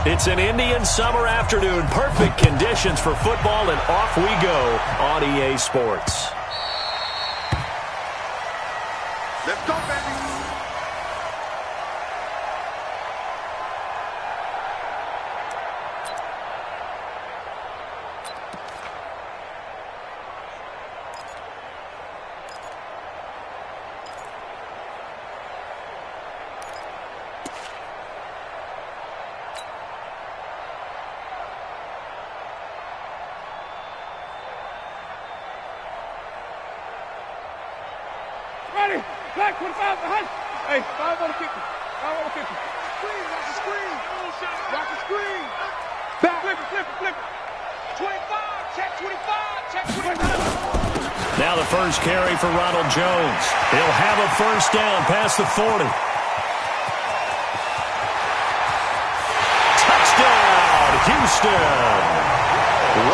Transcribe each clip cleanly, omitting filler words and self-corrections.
It's an Indian summer afternoon. Perfect conditions for football, and off we go on EA Sports. Let's go, baby. Ready? Black 25 behind. Hey, 5 on the 50. 5 on the 50. Screen, rock the screen. Rock the screen. Back, flip it. 25, check 25, check 25. Now the first carry for Ronald Jones. He'll have a first down past the 40. Touchdown, Houston.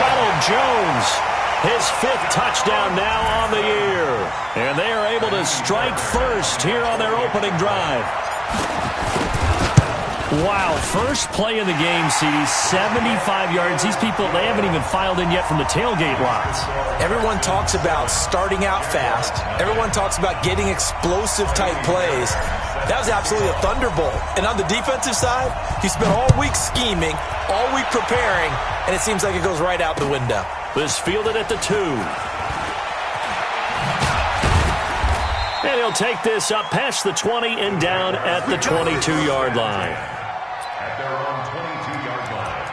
Ronald Jones, his 5th touchdown now on the year. And they are able to strike first here on their opening drive. Wow, first play of the game, CD, 75 yards. These people, they haven't even filed in yet from the tailgate lots. Everyone talks about starting out fast. Everyone talks about getting explosive-type plays. That was absolutely a thunderbolt. And on the defensive side, he spent all week scheming, all week preparing, and it seems like it goes right out the window. This fielded at the 2. And he'll take this up past the 20 and down at the 22-yard line. At their own 22-yard line.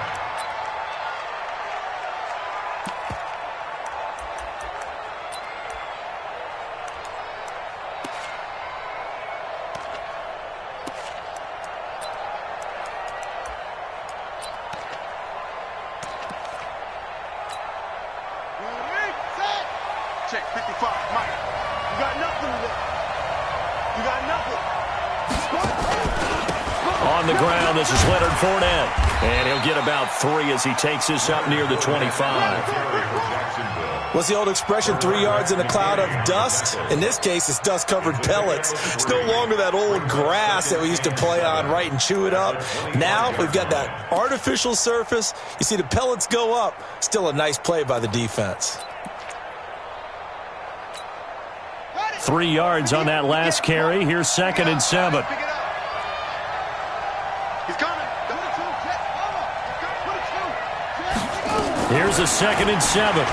Check 55, Mike. You got nothing today. You got nothing. On the ground, this is Leonard Fournette. And he'll get about 3 as he takes this up near the 25. What's the old expression, 3 yards in a cloud of dust? In this case, it's dust-covered pellets. It's no longer that old grass that we used to play on, right, and chew it up. Now we've got that artificial surface. You see the pellets go up. Still a nice play by the defense. 3 yards on that last carry. Here's 2nd and 7. He's coming. Here's a 2nd and 7.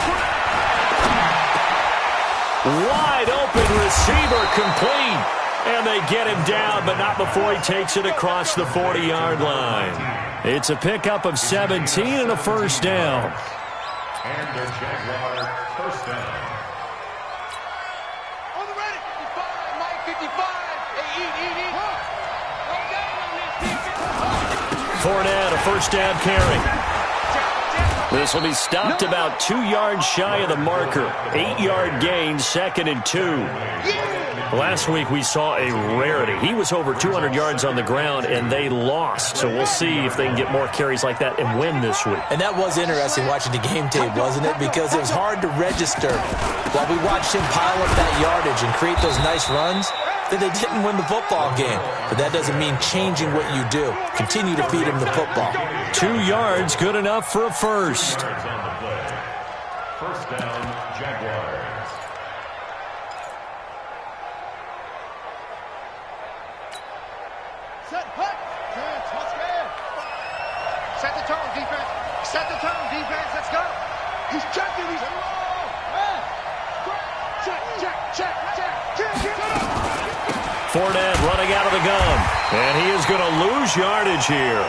Wide open receiver complete. And they get him down, but not before he takes it across the 40-yard line. It's a pickup of 17 and a first down. And their Jaguar first down. On the ready. 55, Mike 55. Hey, eat. Fournette, a first down carry. This will be stopped about 2 yards shy of the marker. 8-yard gain, 2nd and 2. Last week we saw a rarity. He was over 200 yards on the ground, and they lost. So we'll see if they can get more carries like that and win this week. And that was interesting watching the game tape, wasn't it? Because it was hard to register. While we watched him pile up that yardage and create those nice runs, that they didn't win the football game. But that doesn't mean changing what you do. Continue to feed him the football. 2 yards, good enough for a first. First down, Jaguars. Set, hut. Set the tone, defense. Set the tone, defense. Let's go. He's checking. He's check. Fournette running out of the gun. And he is going to lose yardage here.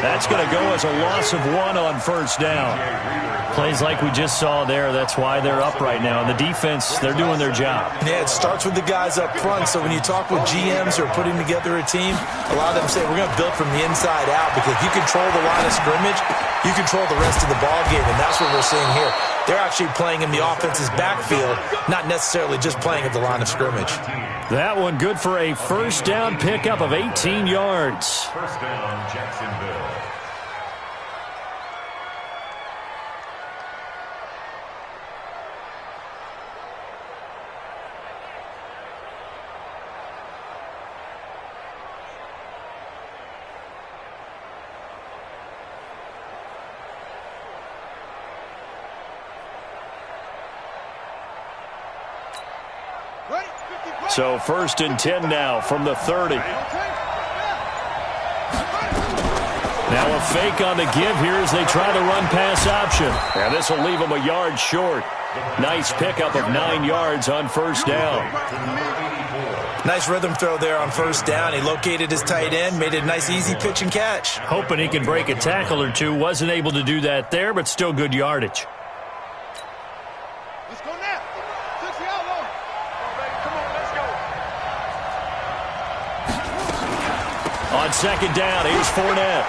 That's going to go as a loss of 1 on first down. Plays like we just saw there. That's why they're up right now. And the defense, they're doing their job. Yeah, it starts with the guys up front. So when you talk with GMs who are putting together a team, a lot of them say we're going to build from the inside out, because if you control the line of scrimmage, you control the rest of the ball game, and that's what we're seeing here. They're actually playing in the offense's backfield, not necessarily just playing at the line of scrimmage. That one good for a first down pickup of 18 yards. First down, Jacksonville. So 1st and 10 now from the 30. Now a fake on the give here as they try to run pass option. And this will leave them a yard short. Nice pickup of 9 yards on 1st down. Nice rhythm throw there on 1st down. He located his tight end, made it a nice easy pitch and catch. Hoping he can break a tackle or two. Wasn't able to do that there, but still good yardage. Let's go now. 60 out long. Come on, let's go. On 2nd down, here's Fournette.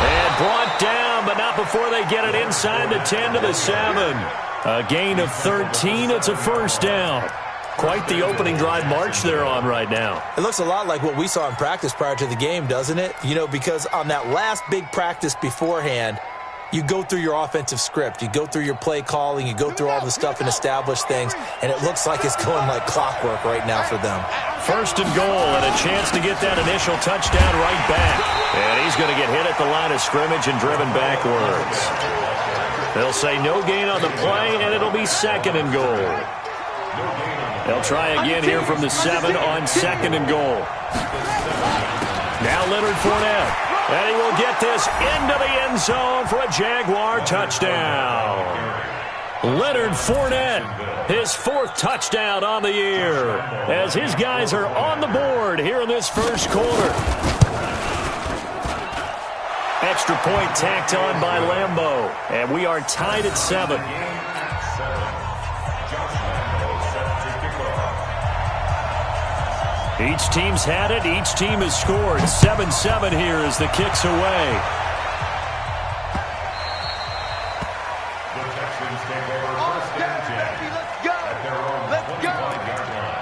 And brought down, but not before they get it inside the 10 to the 7. A gain of 13. It's a 1st down. Quite the opening drive march they're on right now. It looks a lot like what we saw in practice prior to the game, doesn't it? You know, because on that last big practice beforehand, you go through your offensive script. You go through your play calling. You go through all the stuff and establish things. And it looks like it's going like clockwork right now for them. 1st and goal and a chance to get that initial touchdown right back. And he's going to get hit at the line of scrimmage and driven backwards. They'll say no gain on the play, and it'll be 2nd and goal. They'll try again here from the 7 on 2nd and goal. Now Leonard Fournette. And he will get this into the end zone for a Jaguar touchdown. Leonard Fournette, his 4th touchdown on the year, as his guys are on the board here in this 1st quarter. Extra point tacked on by Lambeau, and we are tied at 7. Each team's had it. Each team has scored. 7-7 here as the kick's away. The Texans take over 1st and 10 at their own 25-yard line.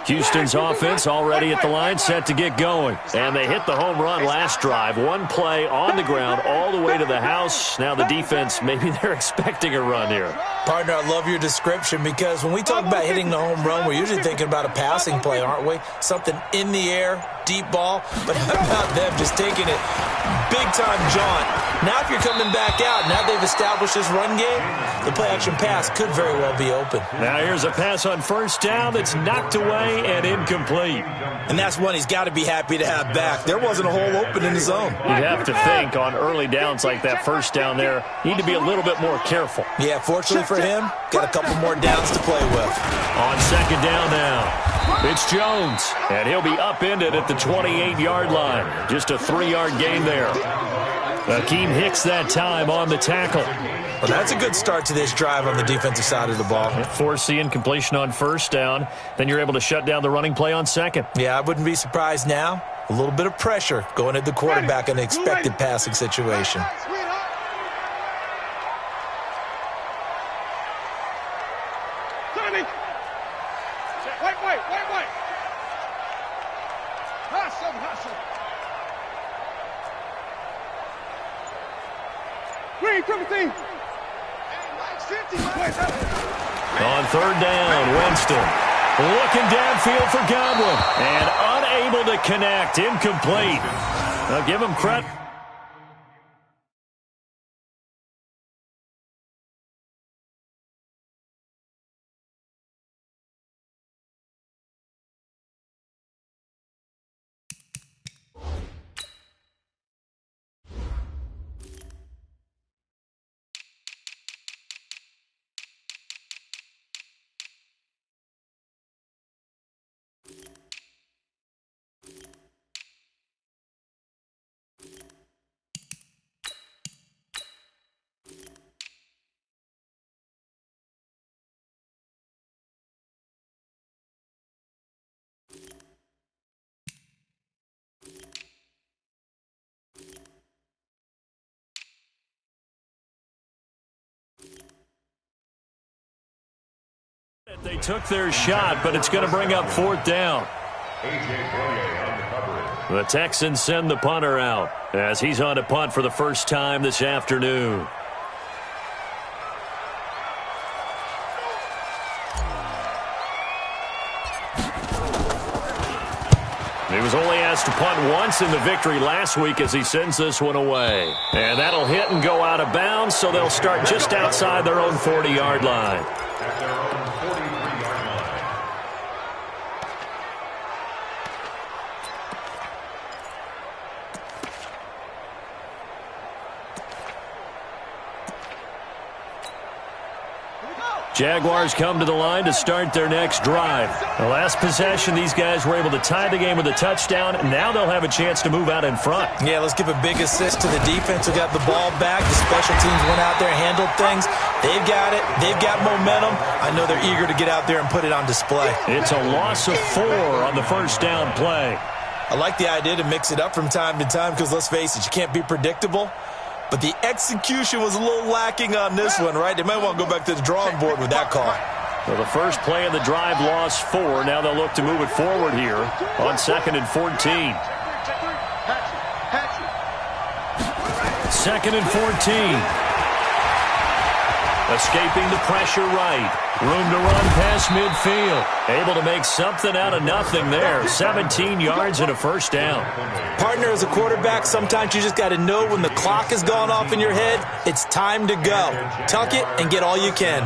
Houston's offense already at the line, set to get going. And they hit the home run last drive. One play on the ground all the way to the house. Now the defense, maybe they're expecting a run here. Partner, I love your description because when we talk about hitting the home run, we're usually thinking about a passing play, aren't we? Something in the air, deep ball. But how about them just taking it big-time jaunt? Now if you're coming back out, now they've established this run game, the play-action pass could very well be open. Now here's a pass on 1st down that's knocked away and incomplete. And that's one he's got to be happy to have back. There wasn't a hole open in the zone. You have to think on early downs like that 1st down there, you need to be a little bit more careful. Yeah, fortunately for him, got a couple more downs to play with. On 2nd down now, it's Jones, and he'll be upended at the 28-yard line. Just a 3-yard gain there. Akeem Hicks that time on the tackle. Well, that's a good start to this drive on the defensive side of the ball. Force the incompletion on 1st down. Then you're able to shut down the running play on 2nd. Yeah, I wouldn't be surprised now. A little bit of pressure going at the quarterback in an expected passing situation. Wait. Hustle. Green, triple team. On 3rd down, Winston looking downfield for Godwin and unable to connect. Incomplete. I'll give him credit. They took their shot, but it's going to bring up 4th down. The Texans send the punter out as he's on to punt for the first time this afternoon. He was only asked to punt once in the victory last week as he sends this one away. And that'll hit and go out of bounds, so they'll start just outside their own 40-yard line. At their own 43-yard line. Jaguars come to the line to start their next drive. The last possession, these guys were able to tie the game with a touchdown, and now they'll have a chance to move out in front. Yeah, let's give a big assist to the defense who got the ball back. The special teams went out there, handled things. They've got it. They've got momentum. I know they're eager to get out there and put it on display. It's a loss of 4 on the first down play. I like the idea to mix it up from time to time because, let's face it, you can't be predictable. But the execution was a little lacking on this one, right? They might want to go back to the drawing board with that call. Well, the first play of the drive lost 4. Now they'll look to move it forward here on 2nd and 14. 2nd and 14. Escaping the pressure right. Room to run past midfield. Able to make something out of nothing there. 17 yards and a first down. Partner, as a quarterback, sometimes you just got to know when the clock has gone off in your head, it's time to go. Tuck it and get all you can.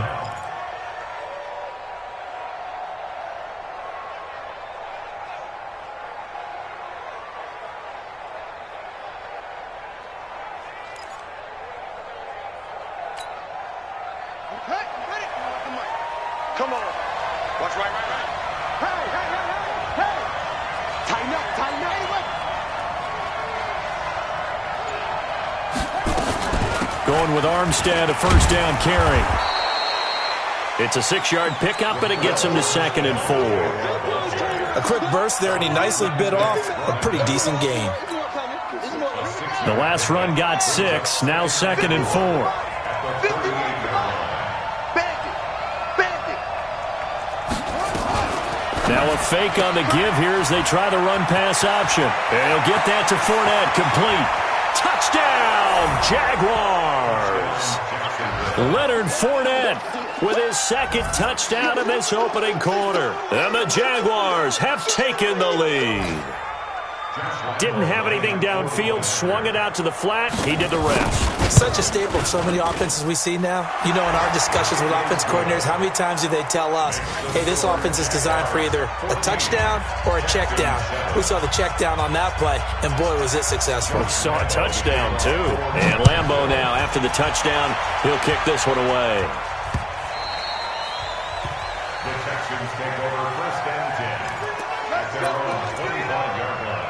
Come on. Watch right. Hey. Tighten up. Going with Armstead, a first down carry. It's a 6-yard pickup, and it gets him to 2nd and 4. A quick burst there, and he nicely bit off a pretty decent gain. The last run got 6, now 2nd and 4. Now a fake on the give here as they try the run-pass option. And he'll get that to Fournette, complete. Touchdown, Jaguars! Leonard Fournette with his 2nd touchdown in this opening quarter. And the Jaguars have taken the lead. Didn't have anything downfield, swung it out to the flat. He did the rest. Such a staple of so many offenses we see now. You know, in our discussions with offense coordinators, how many times do they tell us, hey, this offense is designed for either a touchdown or a check down. We saw the check down on that play, and boy, was it successful. We saw a touchdown, too. And Lambeau now, after the touchdown, he'll kick this one away. The Texans take over 1st and 10. At their own 25-yard line.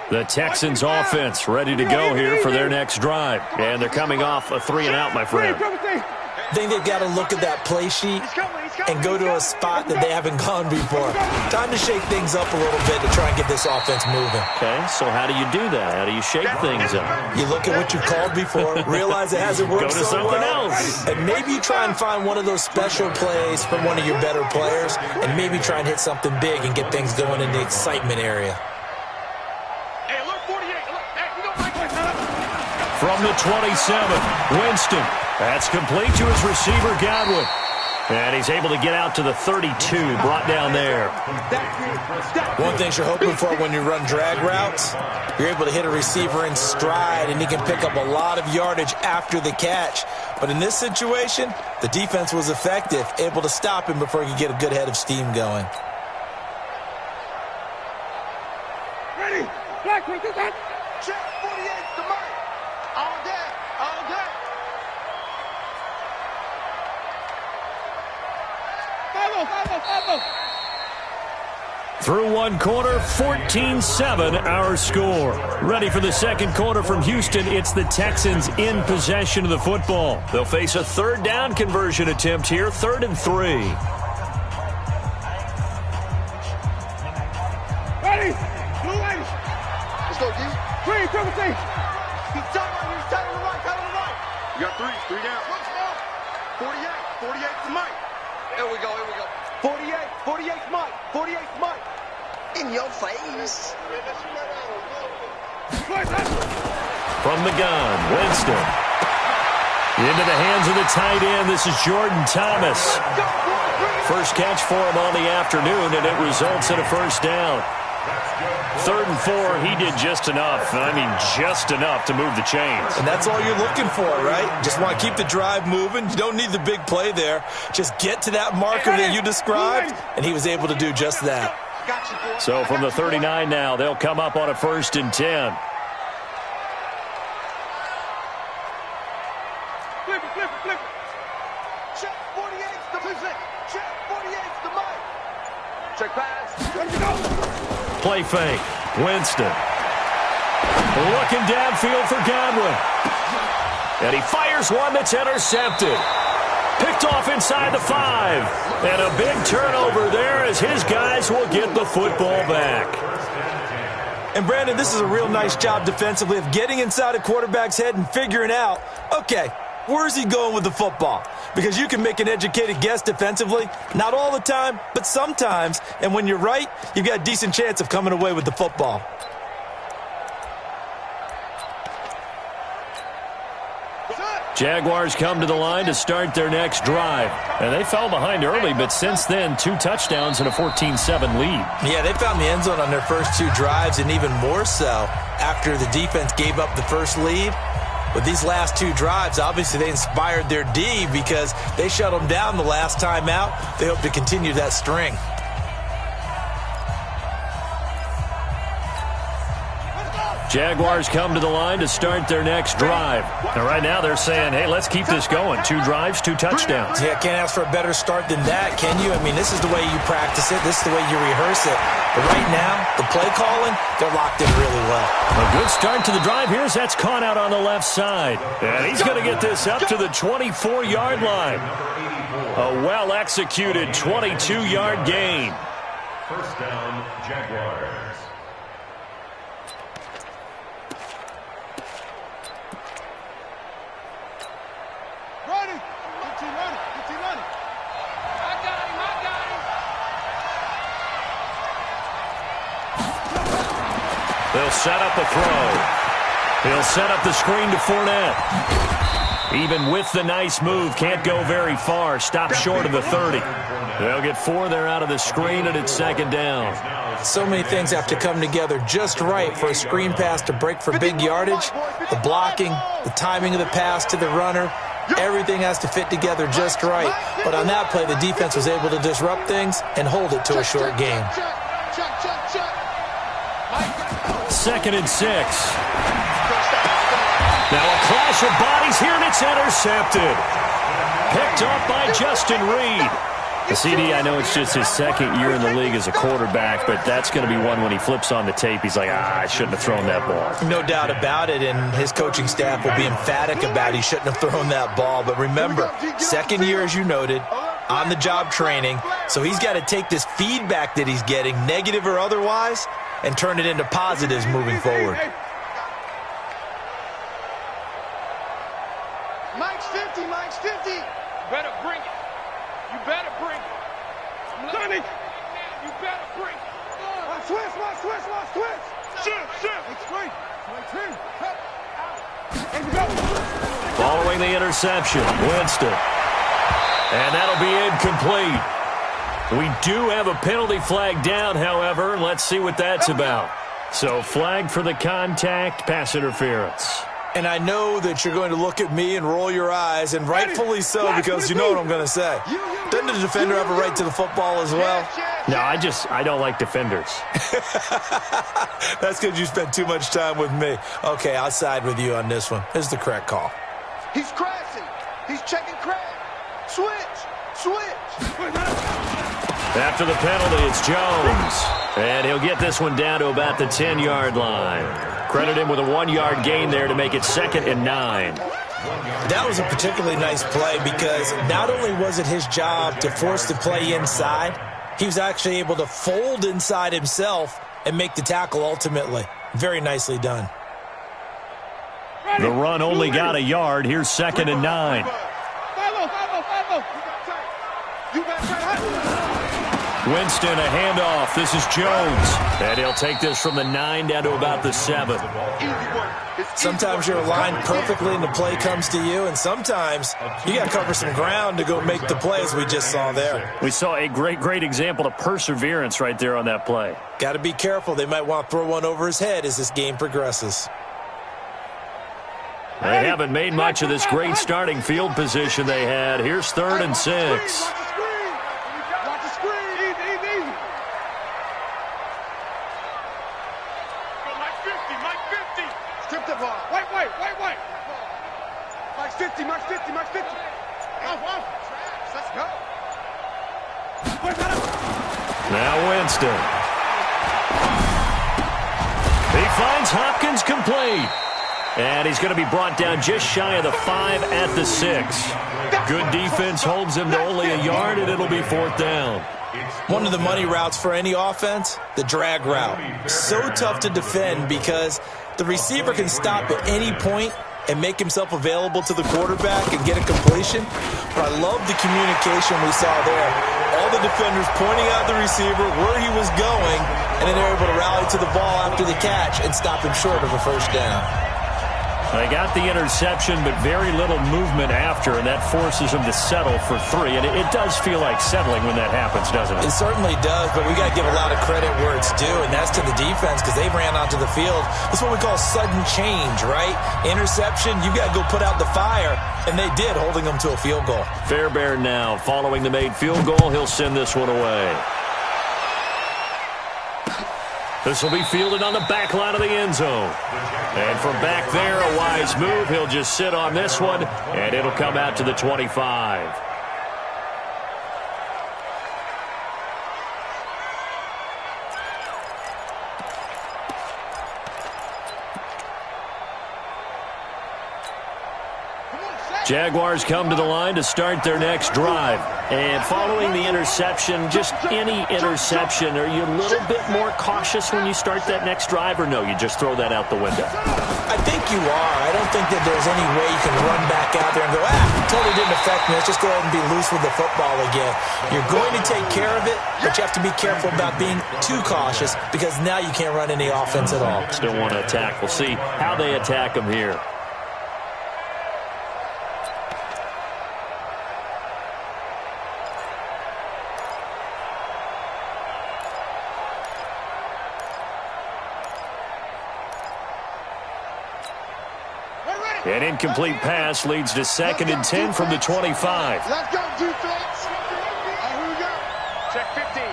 The Texans offense ready to go here for their next drive. And they're coming off a 3-and-out, my friend. I think they've got to look at that play sheet and go to a spot that they haven't gone before. Time to shake things up a little bit to try and get this offense moving. Okay, so how do you do that? How do you shake things up? You look at what you called before, realize it hasn't worked Go to so something well, else. and maybe you try and find one of those special plays from one of your better players, and maybe try and hit something big and get things going in the excitement area. From the 27, Winston. That's complete to his receiver, Godwin. And he's able to get out to the 32, brought down there. One thing you're hoping for when you run drag routes, you're able to hit a receiver in stride, and he can pick up a lot of yardage after the catch. But in this situation, the defense was effective, able to stop him before he could get a good head of steam going. Ready? Black, with this hand. Check 48 to Murray. All day. Follow. Through one quarter, 14-7 our score. Ready for the second quarter from Houston. It's the Texans in possession of the football. They'll face a 3rd down conversion attempt here, 3rd and 3. Ready? Blue ladies. Let's go, D. Green, triple T. He's tight on the right. You got 3 down. 48 to Mike. Here we go. 48 Mike. In your face. From the gun, Winston. Into the hands of the tight end. This is Jordan Thomas. First catch for him on the afternoon, and it results in a first down. 3rd and 4, he did just enough. I mean, just enough to move the chains. And that's all you're looking for, right? Just want to keep the drive moving. You don't need the big play there. Just get to that marker that you described, and he was able to do just that. So from the 39 now, they'll come up on a 1st and 10. Flip it. Check 48's the position. Check 48's the mic. Check pass. Let me go. Play fake. Winston. Looking downfield for Godwin. And he fires one that's intercepted. Picked off inside the 5. And a big turnover there as his guys will get the football back. And, Brandon, this is a real nice job defensively of getting inside a quarterback's head and figuring out, okay, where's he going with the football? Because you can make an educated guess defensively. Not all the time, but sometimes. And when you're right, you've got a decent chance of coming away with the football. Jaguars come to the line to start their next drive. And they fell behind early, but since then, 2 touchdowns and a 14-7 lead. Yeah, they found the end zone on their first 2 drives, and even more so after the defense gave up the first lead. But these last 2 drives, obviously they inspired their D because they shut them down the last time out. They hope to continue that string. Jaguars come to the line to start their next drive. And right now they're saying, hey, let's keep this going. 2 drives, 2 touchdowns. Yeah, can't ask for a better start than that, can you? I mean, this is the way you practice it. This is the way you rehearse it. But right now, the play calling, they're locked in really well. A good start to the drive. That's caught out on the left side. And he's going to get this up to the 24-yard line. A well-executed 22-yard gain. First down, Jaguars. They'll set up a throw. He'll set up the screen to Fournette. Even with the nice move, can't go very far. Stop short of the 30. They'll get 4 there out of the screen, and it's 2nd down. So many things have to come together just right for a screen pass to break for big yardage. The blocking, the timing of the pass to the runner, everything has to fit together just right. But on that play, the defense was able to disrupt things and hold it to a short game. 2nd and 6. Now a clash of bodies here, and it's intercepted. Picked off by Justin Reed. The CD, I know it's just his 2nd year in the league as a quarterback, but that's going to be one when he flips on the tape. He's like, I shouldn't have thrown that ball. No doubt about it, and his coaching staff will be emphatic about he shouldn't have thrown that ball. But remember, 2nd year, as you noted, on-the-job training, so he's got to take this feedback that he's getting, negative or otherwise, and turn it into positives moving forward. Mike's 50, Mike's 50. You better bring it. You better bring it. I'm learning. You better bring it. Switch. Shift. It's great. Following the interception, Winston. And that'll be incomplete. We do have a penalty flag down, however. Let's see what that's about. So flag for the contact, pass interference. And I know that you're going to look at me and roll your eyes, and rightfully so, because you know what I'm going to say. Doesn't the defender have a right to the football as well? No, I don't like defenders. That's because you spent too much time with me. Okay, I'll side with you on this one. This is the correct call. He's crashing. He's checking crash. Switch. After the penalty, it's Jones. And he'll get this one down to about the 10-yard line. Credit him with a 1-yard gain there to make it 2nd and 9. That was a particularly nice play because not only was it his job to force the play inside, he was actually able to fold inside himself and make the tackle ultimately. Very nicely done. The run only got a yard. Here's 2nd and 9. Winston, a handoff. This is Jones. And he'll take this from the 9 down to about the 7. Sometimes you're aligned perfectly and the play comes to you, and sometimes you got to cover some ground to go make the plays we just saw there. We saw a great example of perseverance right there on that play. Got to be careful. They might want to throw one over his head as this game progresses. They haven't made much of this great starting field position they had. Here's 3rd and 6. Watch the screen. Easy. Mike 50. Strip the ball. Wait. Mike's 50. Off. Let's go. Now Winston. He finds Hopkins complete. And he's going to be brought down just shy of the 5 at the 6. Good defense holds him to only a yard, and it'll be 4th down. One of the money routes for any offense, the drag route. So tough to defend because the receiver can stop at any point and make himself available to the quarterback and get a completion. But I love the communication we saw there. All the defenders pointing out the receiver, where he was going, and then they're able to rally to the ball after the catch and stop him short of a 1st down. They got the interception, but very little movement after, and that forces them to settle for 3. And it does feel like settling when that happens, doesn't it? It certainly does, but we got to give a lot of credit where it's due, and that's to the defense because they ran onto the field. That's what we call sudden change, right? Interception, you got to go put out the fire, and they did, holding them to a field goal. Fairbairn now, following the made field goal, he'll send this one away. This will be fielded on the back line of the end zone. And from back there, a wise move. He'll just sit on this one, and it'll come out to the 25. Jaguars come to the line to start their next drive. And following the interception, just any interception, are you a little bit more cautious when you start that next drive, or no, you just throw that out the window? I think you are. I don't think that there's any way you can run back out there and go, totally didn't affect me. Let's just go ahead and be loose with the football again. You're going to take care of it, but you have to be careful about being too cautious because now you can't run any offense at all. Still want to attack. We'll see how they attack them here. An incomplete pass leads to 2nd and 10 from the 25. Let's go, defense. Here we go. Check 15.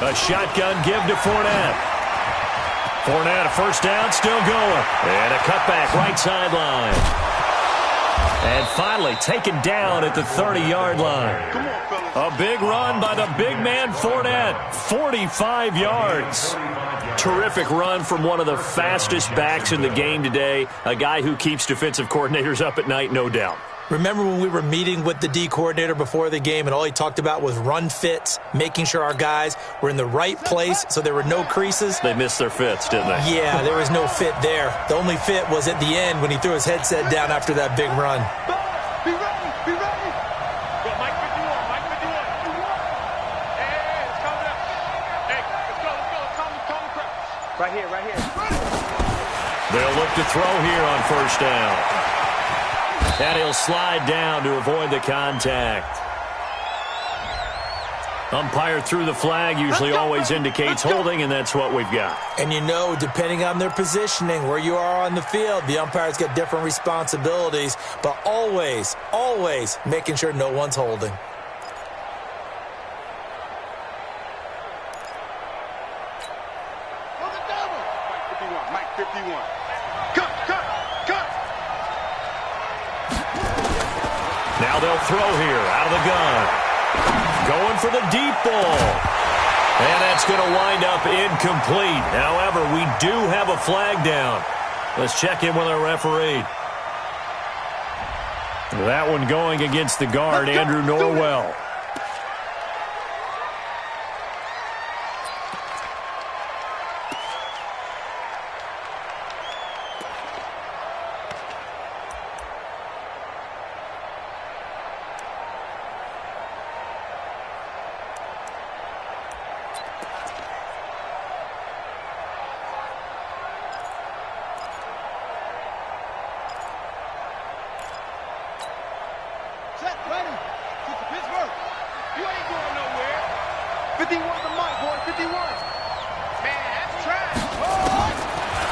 A shotgun give to Fournette. Fournette, a 1st down, still going. And a cutback right sideline. And finally taken down at the 30-yard line. Come on, fellas. A big run by the big man Fournette. 45 yards. Terrific run from one of the fastest backs in the game today. A guy who keeps defensive coordinators up at night, no doubt. Remember when we were meeting with the D coordinator before the game and all he talked about was run fits, making sure our guys were in the right place so there were no creases? They missed their fits, didn't they? Yeah, there was no fit there. The only fit was at the end when he threw his headset down after that big run. Be ready. Go, Mike 51. Hey, it's coming up. Hey, let's go. Calm the crowd. Right here. They'll look to throw here on 1st down. And he'll slide down to avoid the contact. Umpire threw the flag, usually always indicates holding, and that's what we've got. And you know, depending on their positioning, where you are on the field, the umpires get different responsibilities, but always making sure no one's holding. Mike 51. Cut. Now they'll throw here out of the gun. Going for the deep ball. And that's going to wind up incomplete. However, we do have a flag down. Let's check in with our referee. That one going against the guard, Andrew Norwell.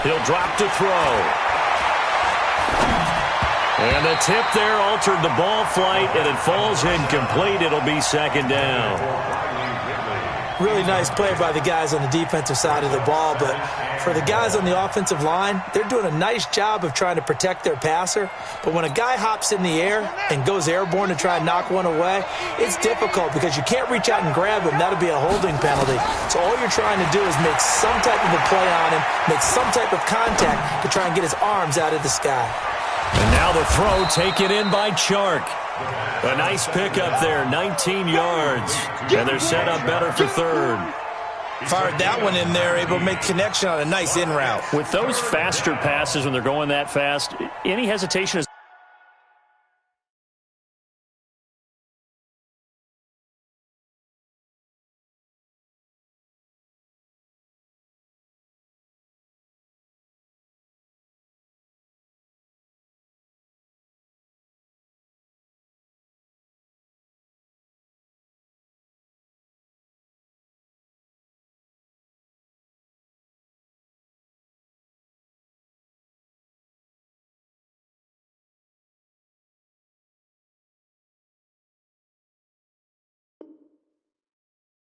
He'll drop to throw. And the tip there altered the ball flight, and it falls incomplete. It'll be second down. Really nice play by the guys on the defensive side of the ball, but for the guys on the offensive line, they're doing a nice job of trying to protect their passer. But when a guy hops in the air and goes airborne to try and knock one away, it's difficult because you can't reach out and grab him. That'll be a holding penalty. So all you're trying to do is make some type of a play on him, make some type of contact to try and get his arms out of the sky. And now the throw taken in by Chark. A nice pickup there, 19 yards. And they're set up better for third. Fired that one in there, able to make connection on a nice in route. With those faster passes when they're going that fast, any hesitation is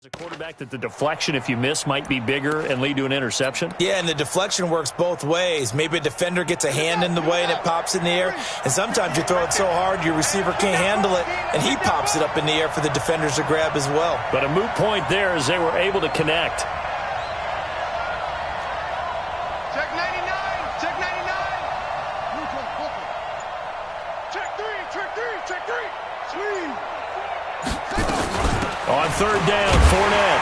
a quarterback that the deflection, if you miss, might be bigger and lead to an interception? Yeah, and the deflection works both ways. Maybe a defender gets a hand in the way and it pops in the air, and sometimes you throw it so hard your receiver can't handle it, and he pops it up in the air for the defenders to grab as well. But a moot point there as they were able to connect. Check 99. Check 99. Check three. Sweet. On third down, Fournette.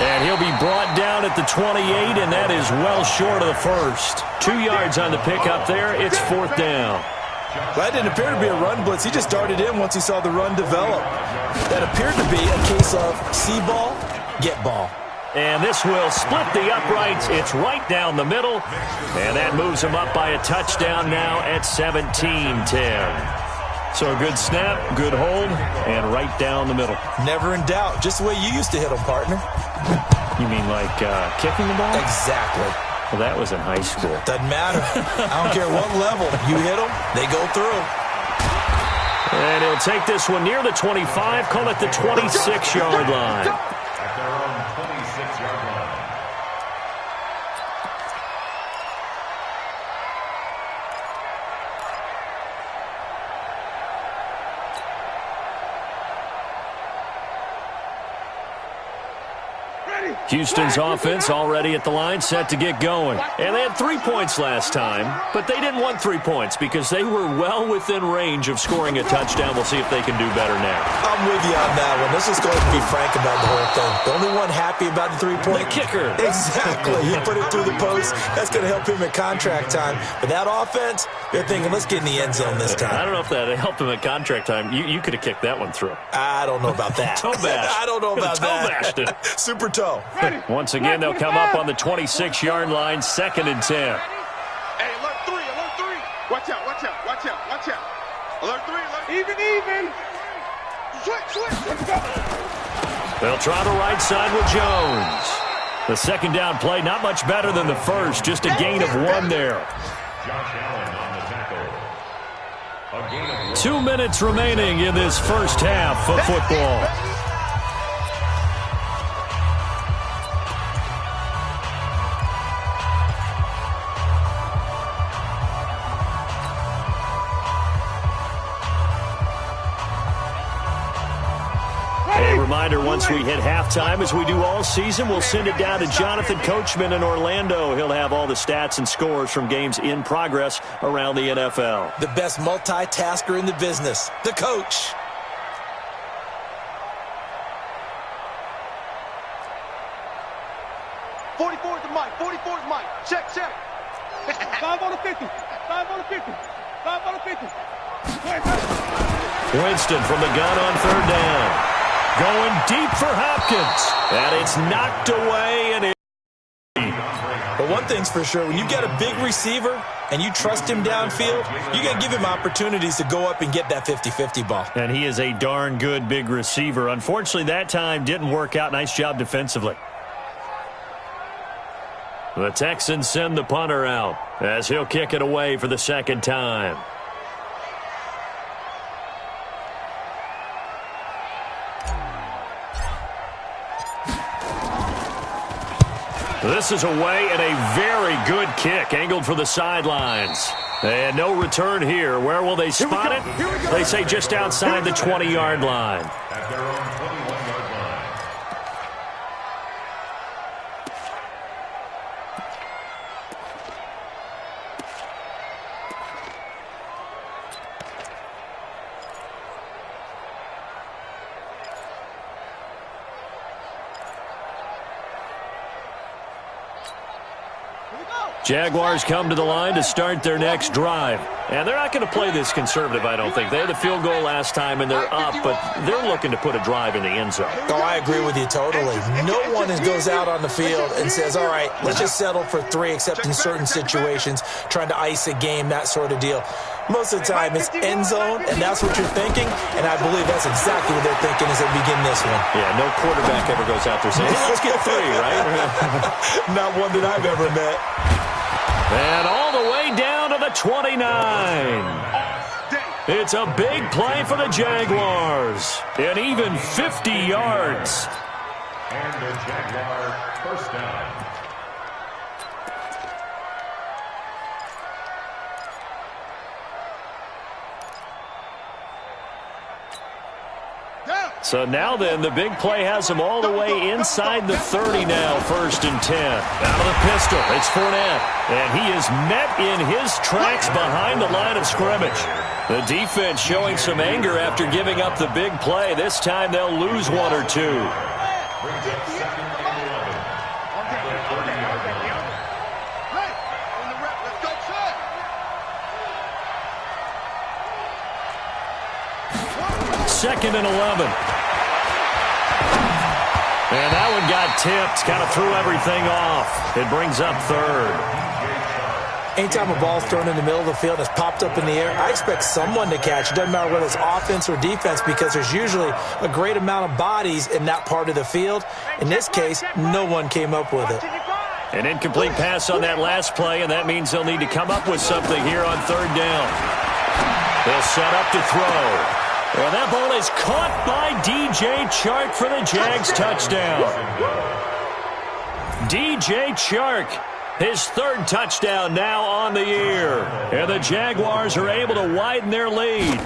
And he'll be brought down at the 28, and that is well short of the first. 2 yards on the pickup there. It's fourth down. Well, that didn't appear to be a run blitz. He just darted in once he saw the run develop. That appeared to be a case of see ball, get ball. And this will split the uprights. It's right down the middle. And that moves him up by a touchdown now at 17-10. So a good snap, good hold, and right down the middle. Never in doubt. Just the way you used to hit them, partner. You mean like kicking the ball? Exactly. Well, that was in high school. Doesn't matter. I don't care what level. You hit them, they go through. And he'll take this one near the 25, call it the 26-yard line. At their own 26-yard line. Houston's offense already at the line, set to get going. And they had 3 points last time, but they didn't want 3 points because they were well within range of scoring a touchdown. We'll see if they can do better now. I'm with you on that one. Let's just go ahead and be frank about the whole thing. The only one happy about the 3-point. The kicker. Exactly. He put it through the post. That's going to help him at contract time. But that offense, they're thinking, let's get in the end zone this time. I don't know if that helped him at contract time. You could have kicked that one through. I don't know about that. Toe bash. I don't know about toe bashed it. Super toe. Once again, they'll come up on the 26-yard line, 2nd and 10. Hey, alert three. Watch out. Alert three. Even. Switch. Let's go. They'll try the right side with Jones. The second down play, not much better than the first, just a gain of 1 there. Josh Allen on the tackle. A gain of 1. 2 minutes remaining in this first half of football. A reminder, once we hit halftime, as we do all season, we'll send it down to Jonathan Coachman in Orlando. He'll have all the stats and scores from games in progress around the NFL. The best multitasker in the business, the coach. .44's Mike. Check. 5 on the 50. 5 on the 50. 5 on the 50. Winston from the gun on third down. Going deep for Hopkins. And it's knocked away. And But one thing's for sure, when you get a big receiver and you trust him downfield, you got to give him opportunities to go up and get that 50-50 ball. And he is a darn good big receiver. Unfortunately, that time didn't work out. Nice job defensively. The Texans send the punter out as he'll kick it away for the second time. This is away and a very good kick angled for the sidelines. And no return here. Where will they spot it? They say just outside the 20-yard line. At their own 21-yard line. Jaguars come to the line to start their next drive. And they're not going to play this conservative, I don't think. They had the field goal last time, and they're up, but they're looking to put a drive in the end zone. Oh, I agree with you totally. No one goes out on the field and says, all right, let's just settle for 3, except in certain situations, trying to ice a game, that sort of deal. Most of the time, it's end zone, and that's what you're thinking, and I believe that's exactly what they're thinking as they begin this one. Yeah, no quarterback ever goes out there saying, hey, let's get 3, right? Not one that I've ever met. And all the way down to the 29. It's a big play for the Jaguars. An even 50 yards. And the Jaguar first down. So now then, the big play has him all the way inside the 30 now, 1st and 10. Out of the pistol, it's Fournette. And he is met in his tracks behind the line of scrimmage. The defense showing some anger after giving up the big play. This time they'll lose 1 or 2. Brings up 2nd and 11. At the 30-yard line. Hey, on the rep, let's go check. Second and 11. And that one got tipped, kind of threw everything off. It brings up 3rd. Anytime a ball's thrown in the middle of the field and it's popped up in the air, I expect someone to catch it. Doesn't matter whether it's offense or defense, because there's usually a great amount of bodies in that part of the field. In this case, no one came up with it. An incomplete pass on that last play, and that means they'll need to come up with something here on 3rd down. They'll set up to throw. Well, that ball is caught by DJ Chark for the Jags touchdown. DJ Chark, his 3rd touchdown now on the year. And the Jaguars are able to widen their lead.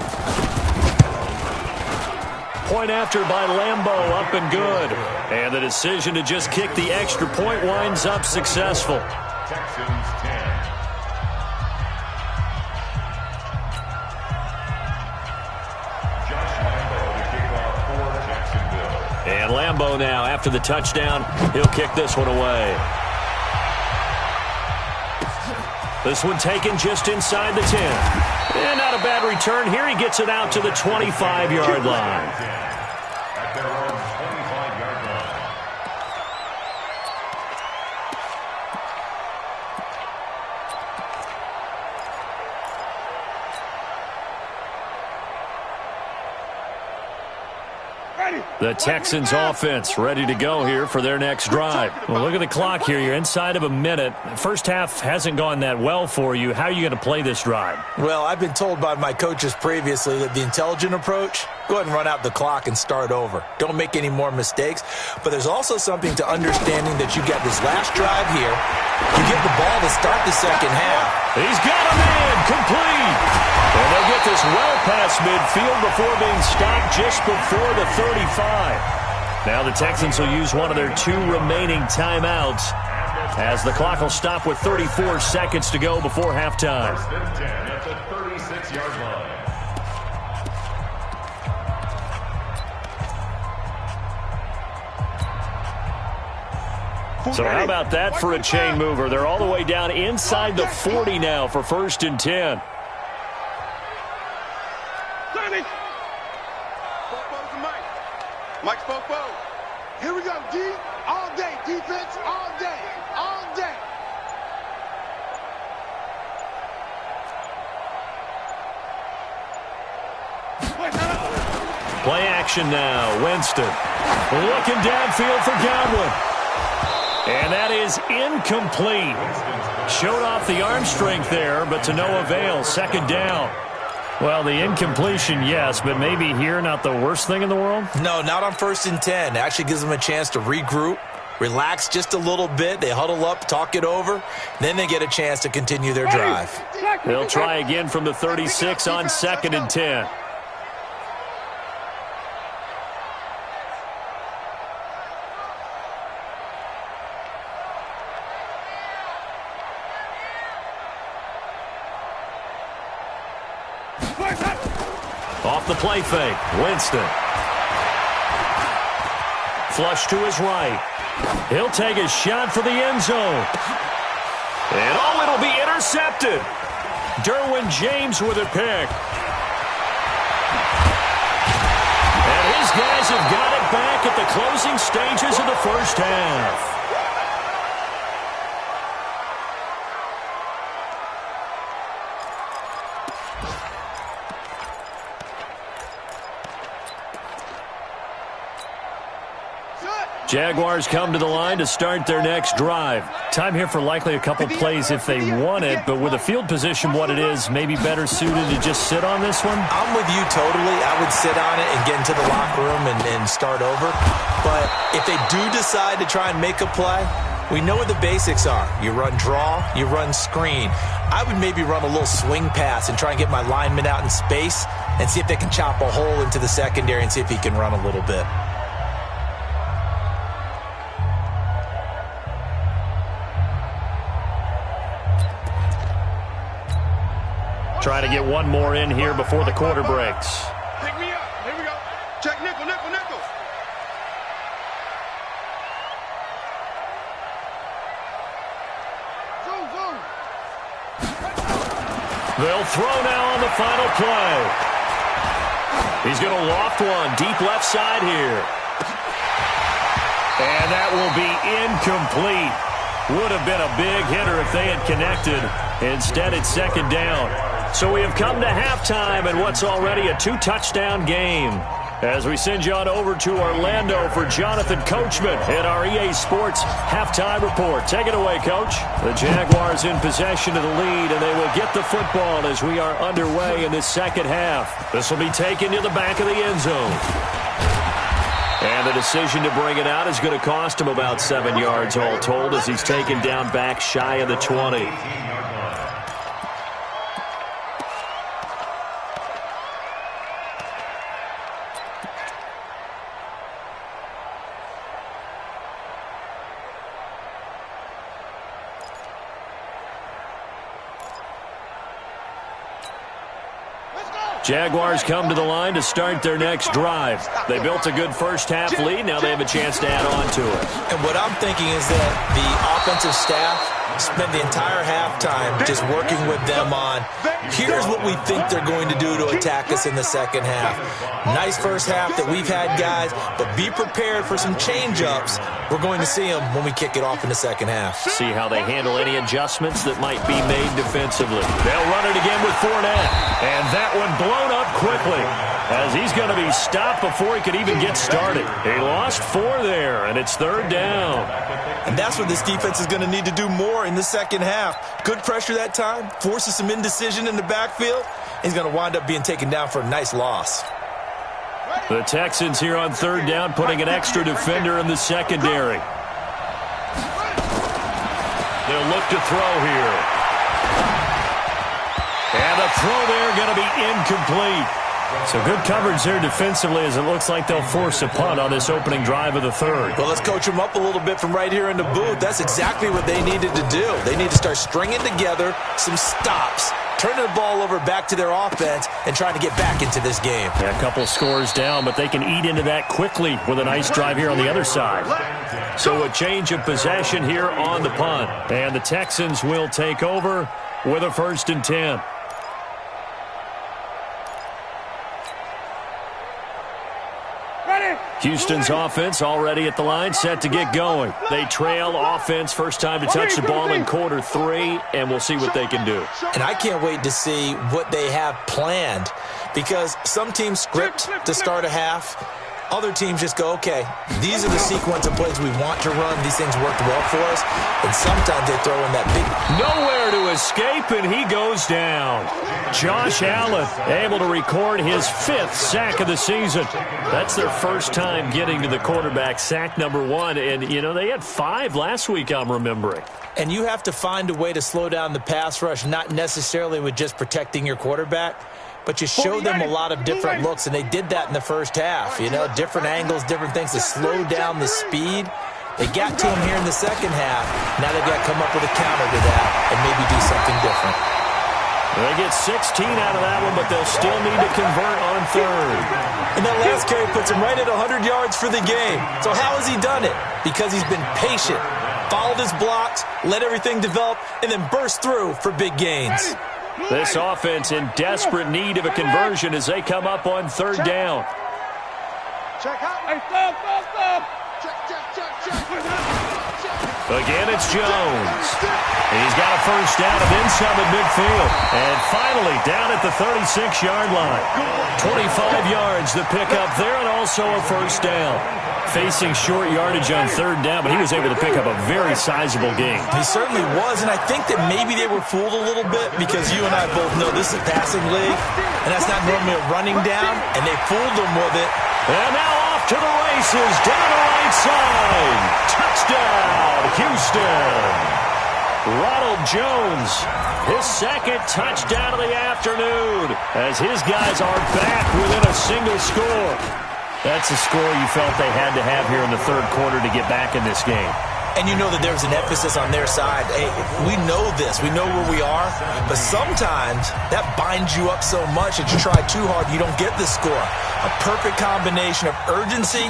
Point after by Lambeau, up and good. And the decision to just kick the extra point winds up successful. Texans 10. And Lambeau now, after the touchdown, he'll kick this one away. This one taken just inside the 10. And not a bad return. Here he gets it out to the 25-yard line. At their own 25-yard line. The Texans offense ready to go here for their next drive. Well, look at the clock here. You're inside of a minute. First half hasn't gone that well for you. How are you going to play this drive? Well, I've been told by my coaches previously that the intelligent approach, go ahead and run out the clock and start over. Don't make any more mistakes. But there's also something to understanding that you got this last drive here. You get the ball to start the second half. He's got him in, complete. And they'll get this well past midfield before being stopped just before the 35. Now the Texans will use one of their 2 remaining timeouts as the clock will stop with 34 seconds to go before halftime. 1st and 10 at the 36-yard line. So how about that for a chain mover? They're all the way down inside the 40 now for 1st and 10. Mike Spopo. Here we go, D. All day. Defense, all day. All day. Play action now. Winston looking downfield for Godwin. And that is incomplete. Showed off the arm strength there, but to no avail. Second down. Well, the incompletion, yes, but maybe here not the worst thing in the world? No, not on 1st and 10. It actually gives them a chance to regroup, relax just a little bit. They huddle up, talk it over. Then they get a chance to continue their drive. They'll try again from the 36 on 2nd and 10. Off the play fake, Winston. Flush to his right. He'll take a shot for the end zone. And it'll be intercepted. Derwin James with a pick. And his guys have got it back at the closing stages of the first half. Jaguars come to the line to start their next drive. Time here for likely a couple plays if they want it, but with the field position what it is, maybe better suited to just sit on this one? I'm with you totally. I would sit on it and get into the locker room and start over. But if they do decide to try and make a play, we know what the basics are. You run draw, you run screen. I would maybe run a little swing pass and try and get my lineman out in space and see if they can chop a hole into the secondary and see if he can run a little bit. Trying to get one more in here before the quarter breaks. Pick me up. Here we go. Check nickel, nickel, nickel. Zoom, zoom. They'll throw now on the final play. He's going to loft one deep left side here. And that will be incomplete. Would have been a big hitter if they had connected. Instead, it's second down. So we have come to halftime in what's already a 2-touchdown game. As we send you on over to Orlando for Jonathan Coachman in our EA Sports halftime report. Take it away, Coach. The Jaguars in possession of the lead, and they will get the football as we are underway in this second half. This will be taken to the back of the end zone. And the decision to bring it out is going to cost him about 7 yards all told as he's taken down back shy of the 20. Jaguars come to the line to start their next drive. They built a good first-half lead. Now they have a chance to add on to it. And what I'm thinking is that the offensive staff spent the entire halftime just working with them on, here's what we think they're going to do to attack us in the second half. Nice first half that we've had, guys, but be prepared for some change-ups. We're going to see them when we kick it off in the second half. See how they handle any adjustments that might be made defensively. They'll run it again with Fournette. And that one blown up quickly as he's going to be stopped before he could even get started. He lost 4 there, and it's third down. And that's what this defense is going to need to do more in the second half. Good pressure that time, forces some indecision in the backfield. He's going to wind up being taken down for a nice loss. The Texans here on third down putting an extra defender in the secondary. They'll look to throw here. And the throw there going to be incomplete. So good coverage there defensively as it looks like they'll force a punt on this opening drive of the third. Well, let's coach them up a little bit from right here in the booth. That's exactly what they needed to do. They need to start stringing together some stops, turning the ball over back to their offense, and trying to get back into this game. Yeah, a couple scores down, but they can eat into that quickly with a nice drive here on the other side. So a change of possession here on the punt. And the Texans will take over with a 1st and 10. Houston's offense already at the line, set to get going. They trail offense, first time to touch the ball in quarter 3, and we'll see what they can do. And I can't wait to see what they have planned, because some teams script to start a half, Other teams just go, okay, these are the sequence of plays we want to run. These things worked well for us. And sometimes they throw in that big... Nowhere to escape, and he goes down. Josh Allen able to record his 5th sack of the season. That's their first time getting to the quarterback, sack number 1. And, you know, they had 5 last week, I'm remembering. And you have to find a way to slow down the pass rush, not necessarily with just protecting your quarterback, but you show them a lot of different looks, and they did that in the first half. You know, different angles, different things to slow down the speed. They got to him here in the second half. Now they've got to come up with a counter to that and maybe do something different. They get 16 out of that one, but they'll still need to convert on 3rd. And that last carry puts him right at 100 yards for the game. So how has he done it? Because he's been patient, followed his blocks, let everything develop, and then burst through for big gains. This offense in desperate need of a conversion as they come up on 3rd down. Check out. Hey, stop. Again, it's Jones. He's got a first down and then some at midfield. And finally, down at the 36-yard line. 25 yards the pickup there and also a first down. Facing short yardage on 3rd down, but he was able to pick up a very sizable gain. He certainly was, and I think that maybe they were fooled a little bit because you and I both know this is a passing league, and that's not normally a running down, and they fooled them with it. And now off to the races, down the right side. Touchdown, Houston. Ronald Jones, his 2nd touchdown of the afternoon, as his guys are back within a single score. That's a score you felt they had to have here in the 3rd quarter to get back in this game. And you know that there's an emphasis on their side. Hey, we know this. We know where we are. But sometimes that binds you up so much that you try too hard, you don't get the score. A perfect combination of urgency,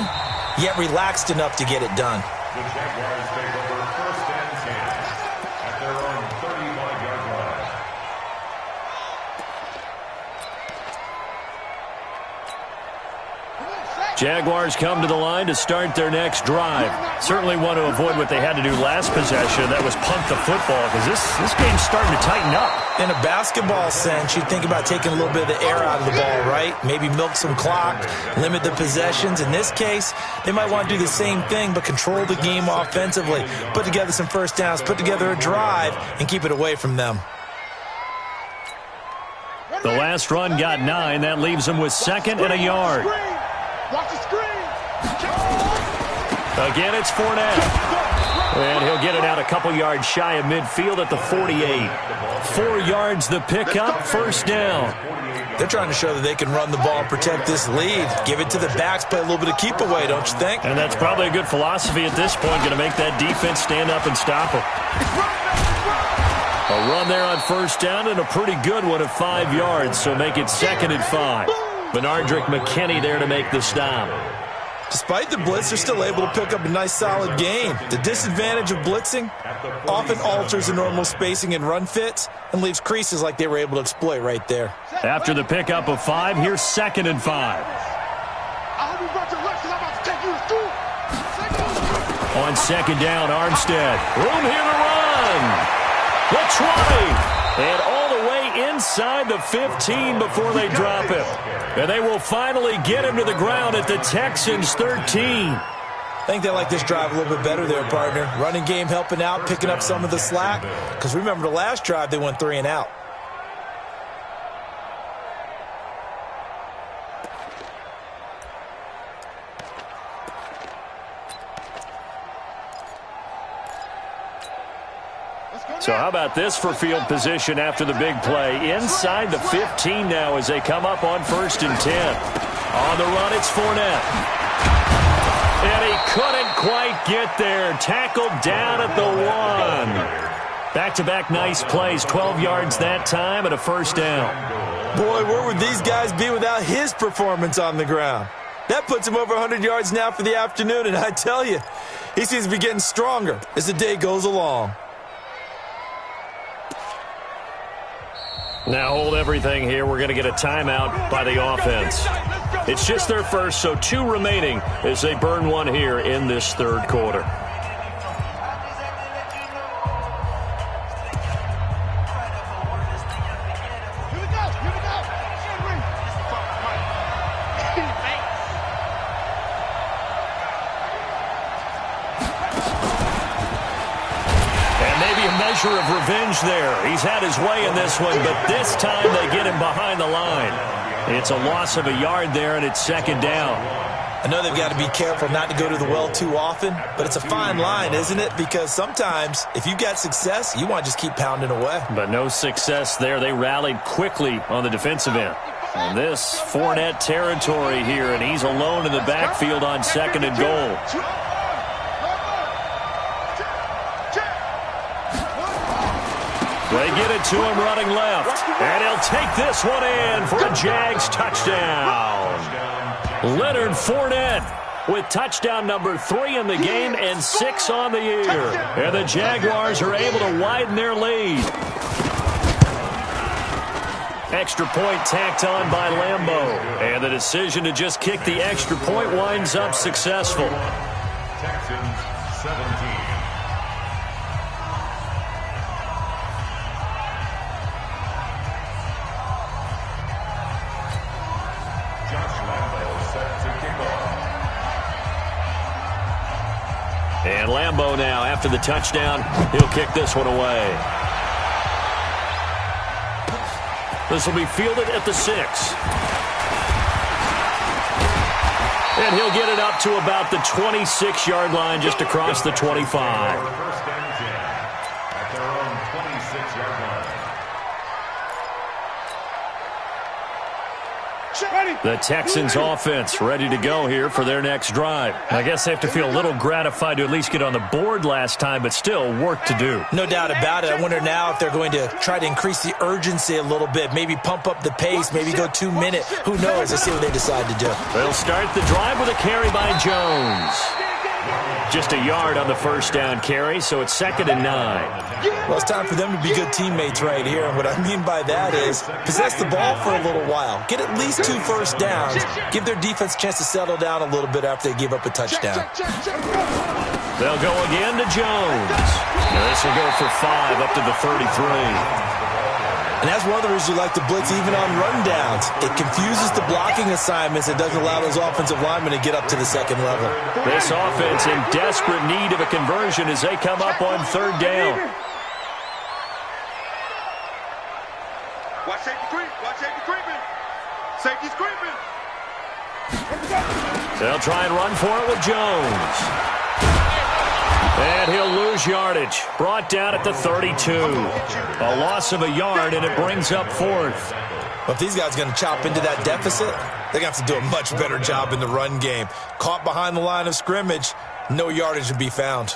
yet relaxed enough to get it done. The Jaguars take over 1st and 10 at their own 35-yard line. Jaguars come to the line to start their next drive. Certainly want to avoid what they had to do last possession. That was punt the football because this game's starting to tighten up. In a basketball sense, you'd think about taking a little bit of the air out of the ball, right? Maybe milk some clock, limit the possessions. In this case, they might want to do the same thing but control the game offensively. Put together some first downs, put together a drive, and keep it away from them. The last run got 9. That leaves them with 2nd and a yard. Watch the screen. Again, it's Fournette. And he'll get it out a couple yards shy of midfield at the 48. 4 yards the pickup, first down. They're trying to show that they can run the ball, protect this lead. Give it to the backs, play a little bit of keep away, don't you think? And that's probably a good philosophy at this point, going to make that defense stand up and stop them. A run there on first down and a pretty good one at 5 yards, so make it 2nd and 5. Benardrick McKinney there to make the stop. Despite the blitz, they're still able to pick up a nice solid gain. The disadvantage of blitzing often alters the normal spacing and run fits and leaves creases like they were able to exploit right there. After the pickup of 5, here's 2nd and 5. I hope you brought your lunch because I'm about to take you to school. On 2nd down, Armstead. Room here to run. The 20. And all the way inside the 15 before they drop him. And they will finally get him to the ground at the Texans' 13. I think they like this drive a little bit better there, partner. Running game helping out, picking up some of the slack. Because remember the last drive, they went 3 and out. So how about this for field position after the big play? Inside the 15 now as they come up on 1st and 10. On the run, it's Fournette. And he couldn't quite get there. Tackled down at the 1. Back-to-back nice plays. 12 yards that time and a first down. Boy, where would these guys be without his performance on the ground? That puts him over 100 yards now for the afternoon, and I tell you, he seems to be getting stronger as the day goes along. Now hold everything here. We're going to get a timeout by the offense. It's just their first, so 2 remaining as they burn 1 here in this 3rd quarter. measure of revenge there. He's had his way in this one, but this time they get him behind the line. It's a loss of a yard there, and it's second down. I know they've got to be careful not to go to the well too often, but it's a fine line, isn't it? Because sometimes if you've got success, you want to just keep pounding away. But no success there. They rallied quickly on the defensive end. And this Fournette territory here, and he's alone in the backfield on second and goal. They get it to him running left. And he'll take this one in for a Jags touchdown. Leonard Fournette with touchdown number 3 in the game and 6 on the year. And the Jaguars are able to widen their lead. Extra point tacked on by Lambeau. And the decision to just kick the extra point winds up successful. Texans 17. Josh Lambeau set to kick off. And Lambeau now, after the touchdown, he'll kick this one away. This will be fielded at the 6. And he'll get it up to about the 26-yard line, just across the 25. First and 10 at their own 26-yard line. The Texans offense ready to go here for their next drive. I guess they have to feel a little gratified to at least get on the board last time, but still work to do. No doubt about it. I wonder now if they're going to try to increase the urgency a little bit, maybe pump up the pace, maybe go 2 minute. Who knows? Let's see what they decide to do. They'll start the drive with a carry by Jones. Just a yard on the first down carry, so it's second and 9. Well, it's time for them to be good teammates right here. And what I mean by that is possess the ball for a little while. Get at least 2 first downs. Give their defense a chance to settle down a little bit after they give up a touchdown. They'll go again to Jones. Now this will go for 5 up to the 33. And that's one of the reasons you like to blitz even on rundowns. It confuses the blocking assignments. It doesn't allow those offensive linemen to get up to the second level. This offense in desperate need of a conversion as they come up on third down. Watch safety creep. Watch safety creeping. Safety's creeping. They'll try and run for it with Jones. And he'll lose yardage. Brought down at the 32. A loss of a yard, and it brings up 4th. But if these guys are going to chop into that deficit, they're going to have to do a much better job in the run game. Caught behind the line of scrimmage, no yardage to be found.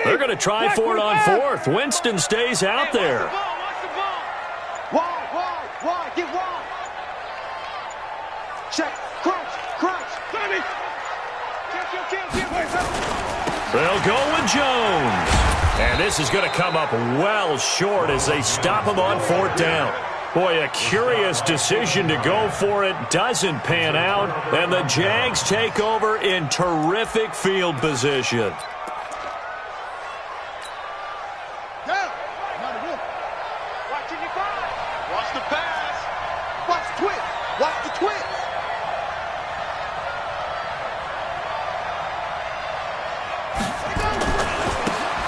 They're going to try for it on 4th. Winston stays out there. Wide, get wide. Check, crunch. They'll go with Jones. And this is going to come up well short as they stop him on 4th down. Boy, a curious decision to go for it. Doesn't pan out. And the Jags take over in terrific field position.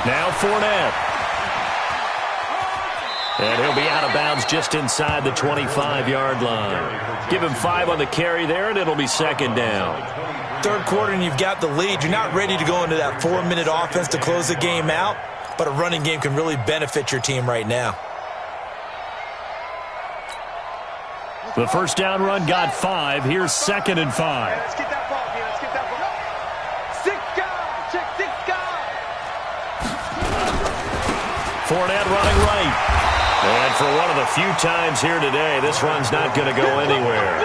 Now Fournette. And he'll be out of bounds just inside the 25-yard line. Give him 5 on the carry there, and it'll be second down. Third quarter, and you've got the lead. You're not ready to go into that 4-minute offense to close the game out, but a running game can really benefit your team right now. The first down run got 5. Here's second and 5. Let's get that ball, man. Let's get that ball. 6 guys. Check 6 guys. Fournette running right. And for one of the few times here today, this run's not going to go anywhere.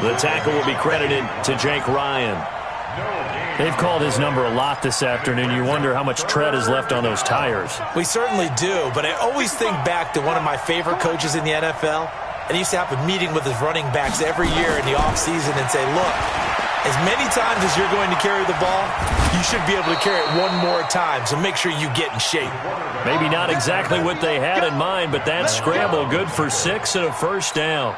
The tackle will be credited to Jake Ryan. They've called his number a lot this afternoon. You wonder how much tread is left on those tires. We certainly do, but I always think back to one of my favorite coaches in the NFL. And he used to have a meeting with his running backs every year in the offseason and say, look, As many times as you're going to carry the ball, you should be able to carry it one more time, so make sure you get in shape. Maybe not exactly what they had in mind, but that scramble good for 6 and a first down.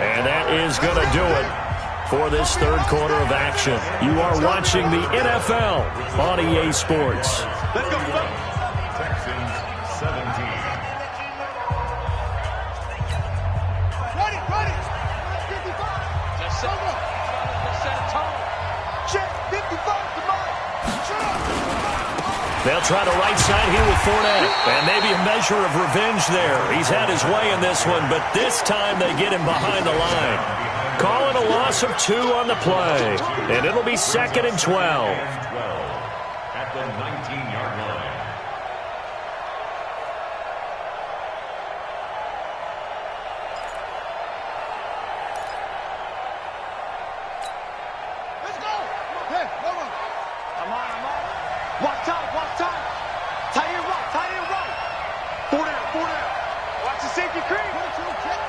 And that is going to do it for this third quarter of action. You are watching the NFL on EA Sports. Let's go. Texans 17. Ready. 55. Let's set a tone. Check 55 to Mike. They'll try the right side here with Fournette. And maybe a measure of revenge there. He's had his way in this one, but this time they get him behind the line. Calling a loss of 2 on the play. And it'll be 2nd and 12. At the 19-yard line. Let's go. Hey, come on. I'm on. Watch time. Tight end right. 4 down. Watch the safety creep. Put it to him, Jet.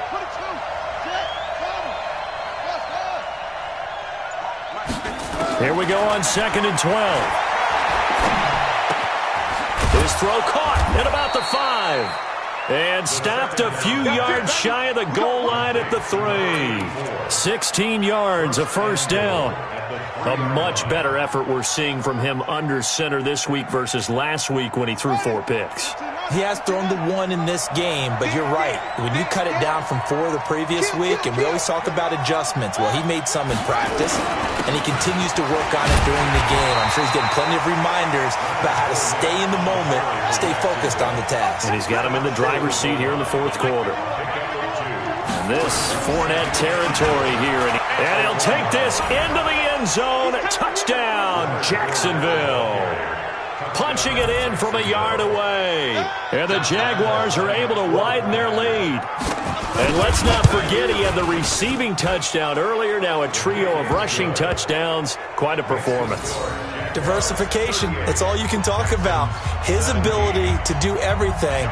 Put it to him. Jet, cover. Let's go. Here we go on 2nd and 12. His throw caught at about the 5. And stopped a few yards shy of the goal line at the 3. 16 yards, a first down. A much better effort we're seeing from him under center this week versus last week when he threw 4 picks. He has thrown the 1 in this game, but you're right. When you cut it down from 4 the previous week, and we always talk about adjustments, well, he made some in practice, and he continues to work on it during the game. I'm sure he's getting plenty of reminders about how to stay in the moment, stay focused on the task. And he's got him in the driver's seat here in the 4th quarter. And this Fournette territory here. And he'll take this into the end zone. Touchdown, Jacksonville. Punching it in from a yard away. And the Jaguars are able to widen their lead. And let's not forget he had the receiving touchdown earlier. Now a trio of rushing touchdowns. Quite a performance. Diversification, that's all you can talk about. His ability to do everything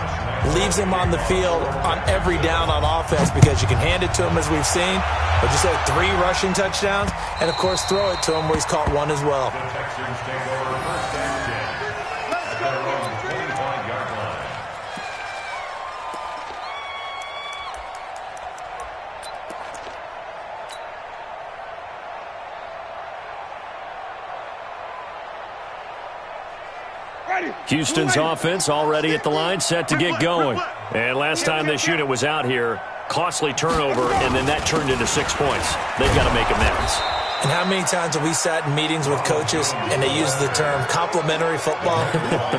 leaves him on the field on every down on offense because you can hand it to him as we've seen, but just like 3 rushing touchdowns, and of course throw it to him where he's caught 1 as well. The Texans take over 1st and 10. At their own 25-yard line. Houston's offense already at the line, set to get going. And last time this unit was out here, costly turnover, and then that turned into 6 points. They've got to make amends. And how many times have we sat in meetings with coaches and they use the term complementary football?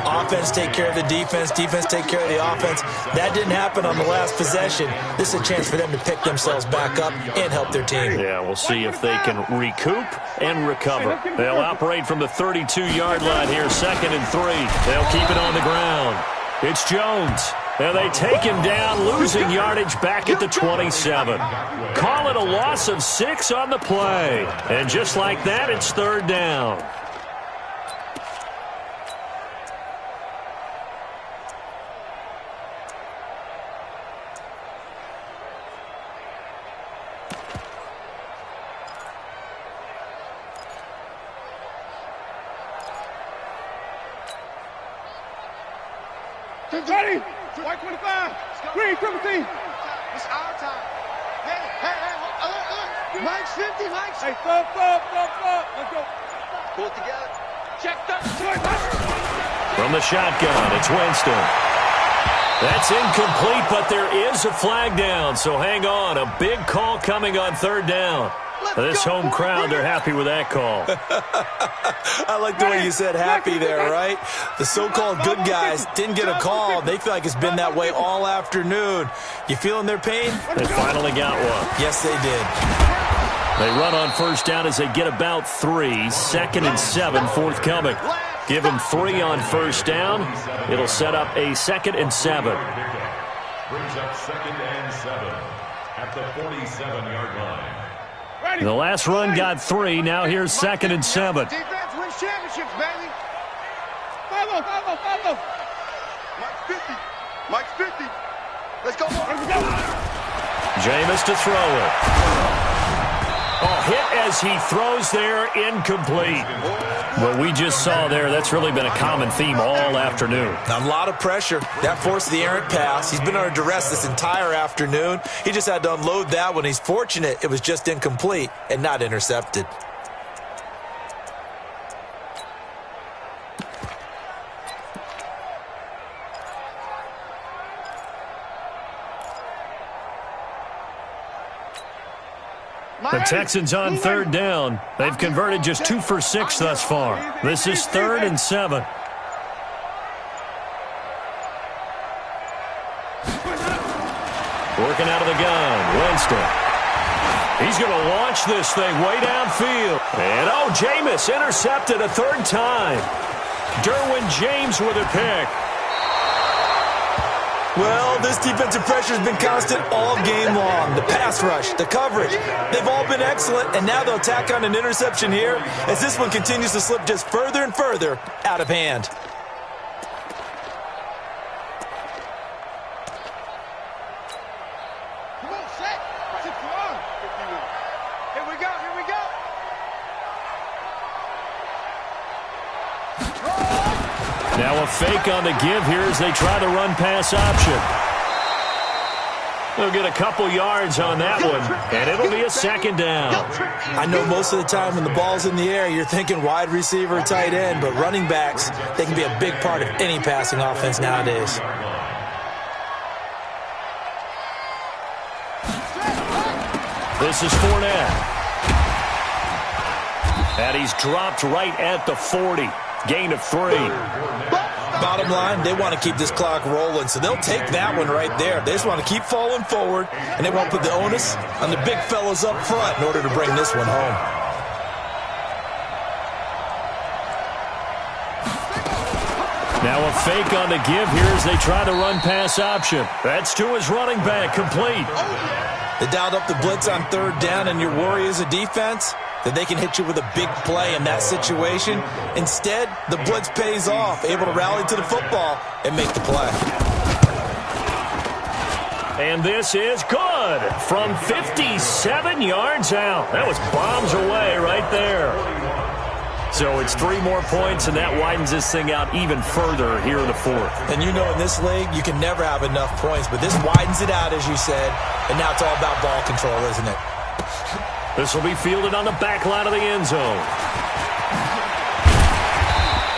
Offense take care of the defense, defense take care of the offense. That didn't happen on the last possession. This is a chance for them to pick themselves back up and help their team. Yeah, we'll see if they can recoup and recover. They'll operate from the 32-yard line here, 2nd and 3. They'll keep it on the ground. It's Jones. And they take him down, losing yardage back at the 27. Call it a loss of 6 on the play. And just like that, it's 3rd down. Ready? White 25. Green 17. It's our time. Hey, Mike's 50, Mike's. Hey, stop. Let's go. Pull it together. Check that. From the shotgun, it's Winston. That's incomplete, but there is a flag down, so hang on. A big call coming on 3rd down. This home crowd, they're happy with that call. I like the way you said happy there, right? The so-called good guys didn't get a call. They feel like it's been that way all afternoon. You feeling their pain? They finally got one. Yes, they did. They run on 1st down as they get about 3. 2nd and 7 forthcoming. Give them 3 on 1st down. It'll set up a 2nd and 7. Brings up 2nd and 7 at the 47-yard line. The last run got 3. Now here's 2nd and 7. Defense wins championships, baby. Follow. Mike's 50. Let's go. Jameis to throw it. Oh, hit as he throws there, incomplete. What we just saw there, that's really been a common theme all afternoon. A lot of pressure. That forced the errant pass. He's been under duress this entire afternoon. He just had to unload that one. He's fortunate it was just incomplete and not intercepted. The Texans on third down. They've converted just 2 for 6 thus far. This is 3rd and 7. Working out of the gun, Winston. He's going to launch this thing way downfield. And, oh, Jameis intercepted a 3rd time. Derwin James with a pick. Well, this defensive pressure has been constant all game long. The pass rush, the coverage, they've all been excellent, and now they'll tack on an interception here as this one continues to slip just further and further out of hand. Come on, set. Here we go, here we go. Now a fake on the give here as they try the run-pass option. They'll get a couple yards on that one, and it'll be a 2nd down. I know most of the time when the ball's in the air, you're thinking wide receiver, tight end, but running backs, they can be a big part of any passing offense nowadays. This is Fournette. And he's dropped right at the 40. Gain of 3. Bottom line, they want to keep this clock rolling, so they'll take that one right there. They just want to keep falling forward, and they won't put the onus on the big fellas up front in order to bring this one home. Now a fake on the give here as they try the run-pass option. That's to his running back, complete. They dialed up the blitz on 3rd down, and your worry as a defense that they can hit you with a big play in that situation. Instead, the blitz pays off, able to rally to the football and make the play. And this is good from 57 yards out. That was bombs away right there. So it's 3 more points, and that widens this thing out even further here in the 4th. And you know in this league, you can never have enough points, but this widens it out, as you said, and now it's all about ball control, isn't it? This will be fielded on the back line of the end zone.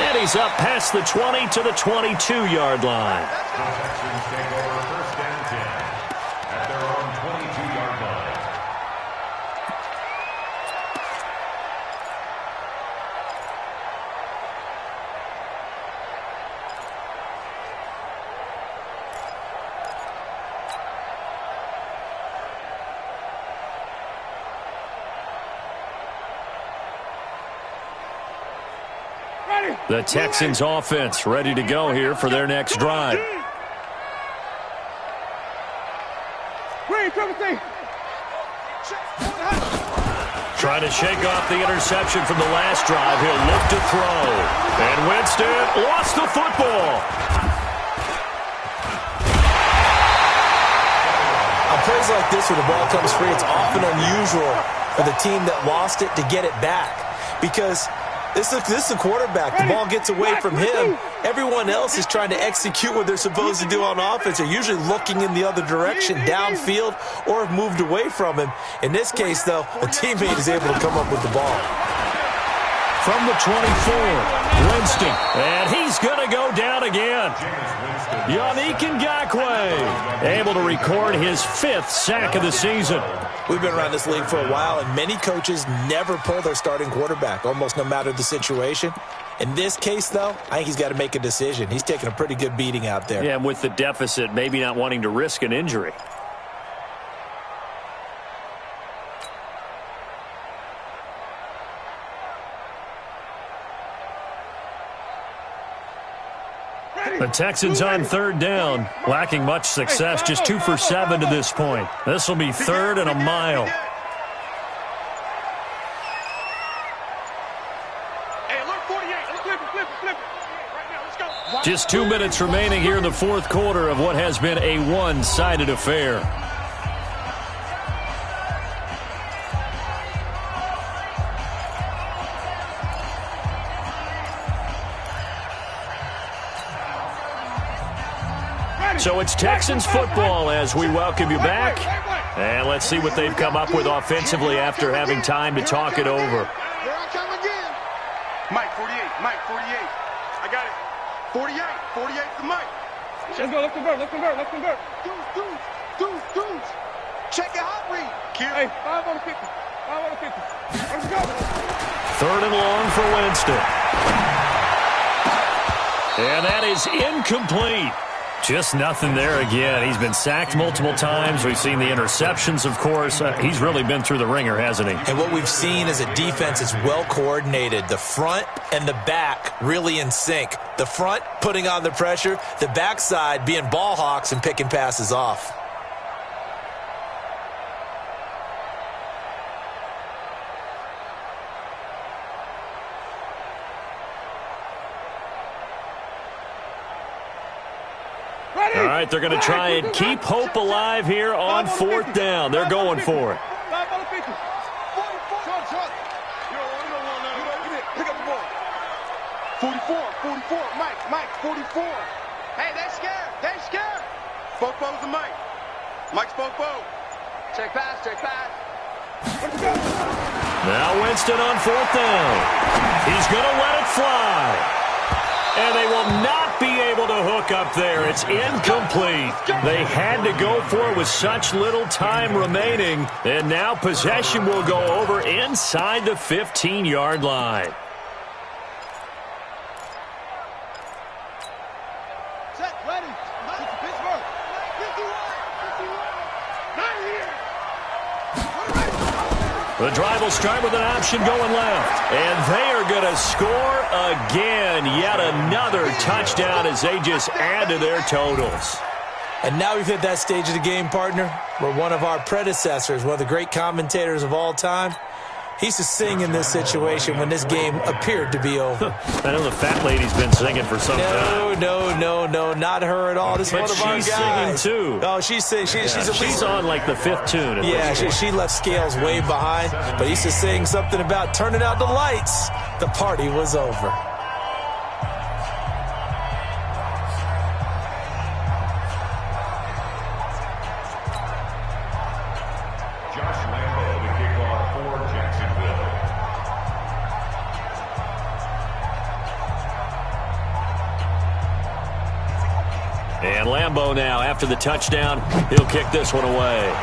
And he's up past the 20 to the 22-yard line. The Texans take over 1st and 10 at their own 22-yard line. The Texans offense ready to go here for their next drive. Trying to shake off the interception from the last drive. He'll look to throw. And Winston lost the football. On plays like this where the ball comes free, it's often unusual for the team that lost it to get it back. Because this is a quarterback. The ball gets away from him. Everyone else is trying to execute what they're supposed to do on offense. They're usually looking in the other direction, downfield, or have moved away from him. In this case, though, a teammate is able to come up with the ball. From the 24, Winston. And he's going to go down again. Yannick Ngakoue able to record his 5th sack of the season. We've been around this league for a while, and many coaches never pull their starting quarterback, almost no matter the situation. In this case, though, I think he's got to make a decision. He's taking a pretty good beating out there. Yeah, and with the deficit, maybe not wanting to risk an injury. The Texans on 3rd down, lacking much success, just 2 for 7 to this point. This will be 3rd and a mile. Hey, look, 48. Flip it. Right now, let's go. Just 2 minutes remaining here in the 4th quarter of what has been a one-sided affair. So it's Texans football as we welcome you back. And let's see what they've come up with offensively after having time to talk it over. Here I come again. Mike, 48. Mike, 48. I got it. 48. 48 to Mike. Let's go. Let's convert. Dudes. Check it out, read. Hey, 5 on the 50. Let's go. 3rd and long for Winston. And that is incomplete. Just nothing there again. He's been sacked multiple times. We've seen the interceptions, of course. He's really been through the ringer, hasn't he? And what we've seen is a defense that's well coordinated. The front and the back really in sync. The front putting on the pressure. The backside being ball hawks and picking passes off. All right, they're going to try and keep hope alive here on 4th down. They're going for it. 5 on the 50. Short. Pick up the ball. 44. Mike, 44. Hey, they scared. Fofo's the Mike. Mike's Fofo. Check pass. Let's go. Now Winston on 4th down. He's going to let it fly. And they will not be able to hook up there. It's incomplete. They had to go for it with such little time remaining. And now possession will go over inside the 15-yard line. Set, ready. Pittsburgh. 51. Not here. The drive will start with an option going left. And they are going to score again. Yet another touchdown as they just add to their totals. And now we've hit that stage of the game, partner, where one of our predecessors, one of the great commentators of all time, he used to sing in this situation when this game appeared to be over. I know the fat lady's been singing for some time. No, not her at all. This is But one of our she's guys. singing, too. Oh, she's at least... She's on like the 5th tune. Yeah, she left Scales way behind, but he used to sing something about turning out the lights. The party was over. And Lambeau now, after the touchdown, he'll kick this one away.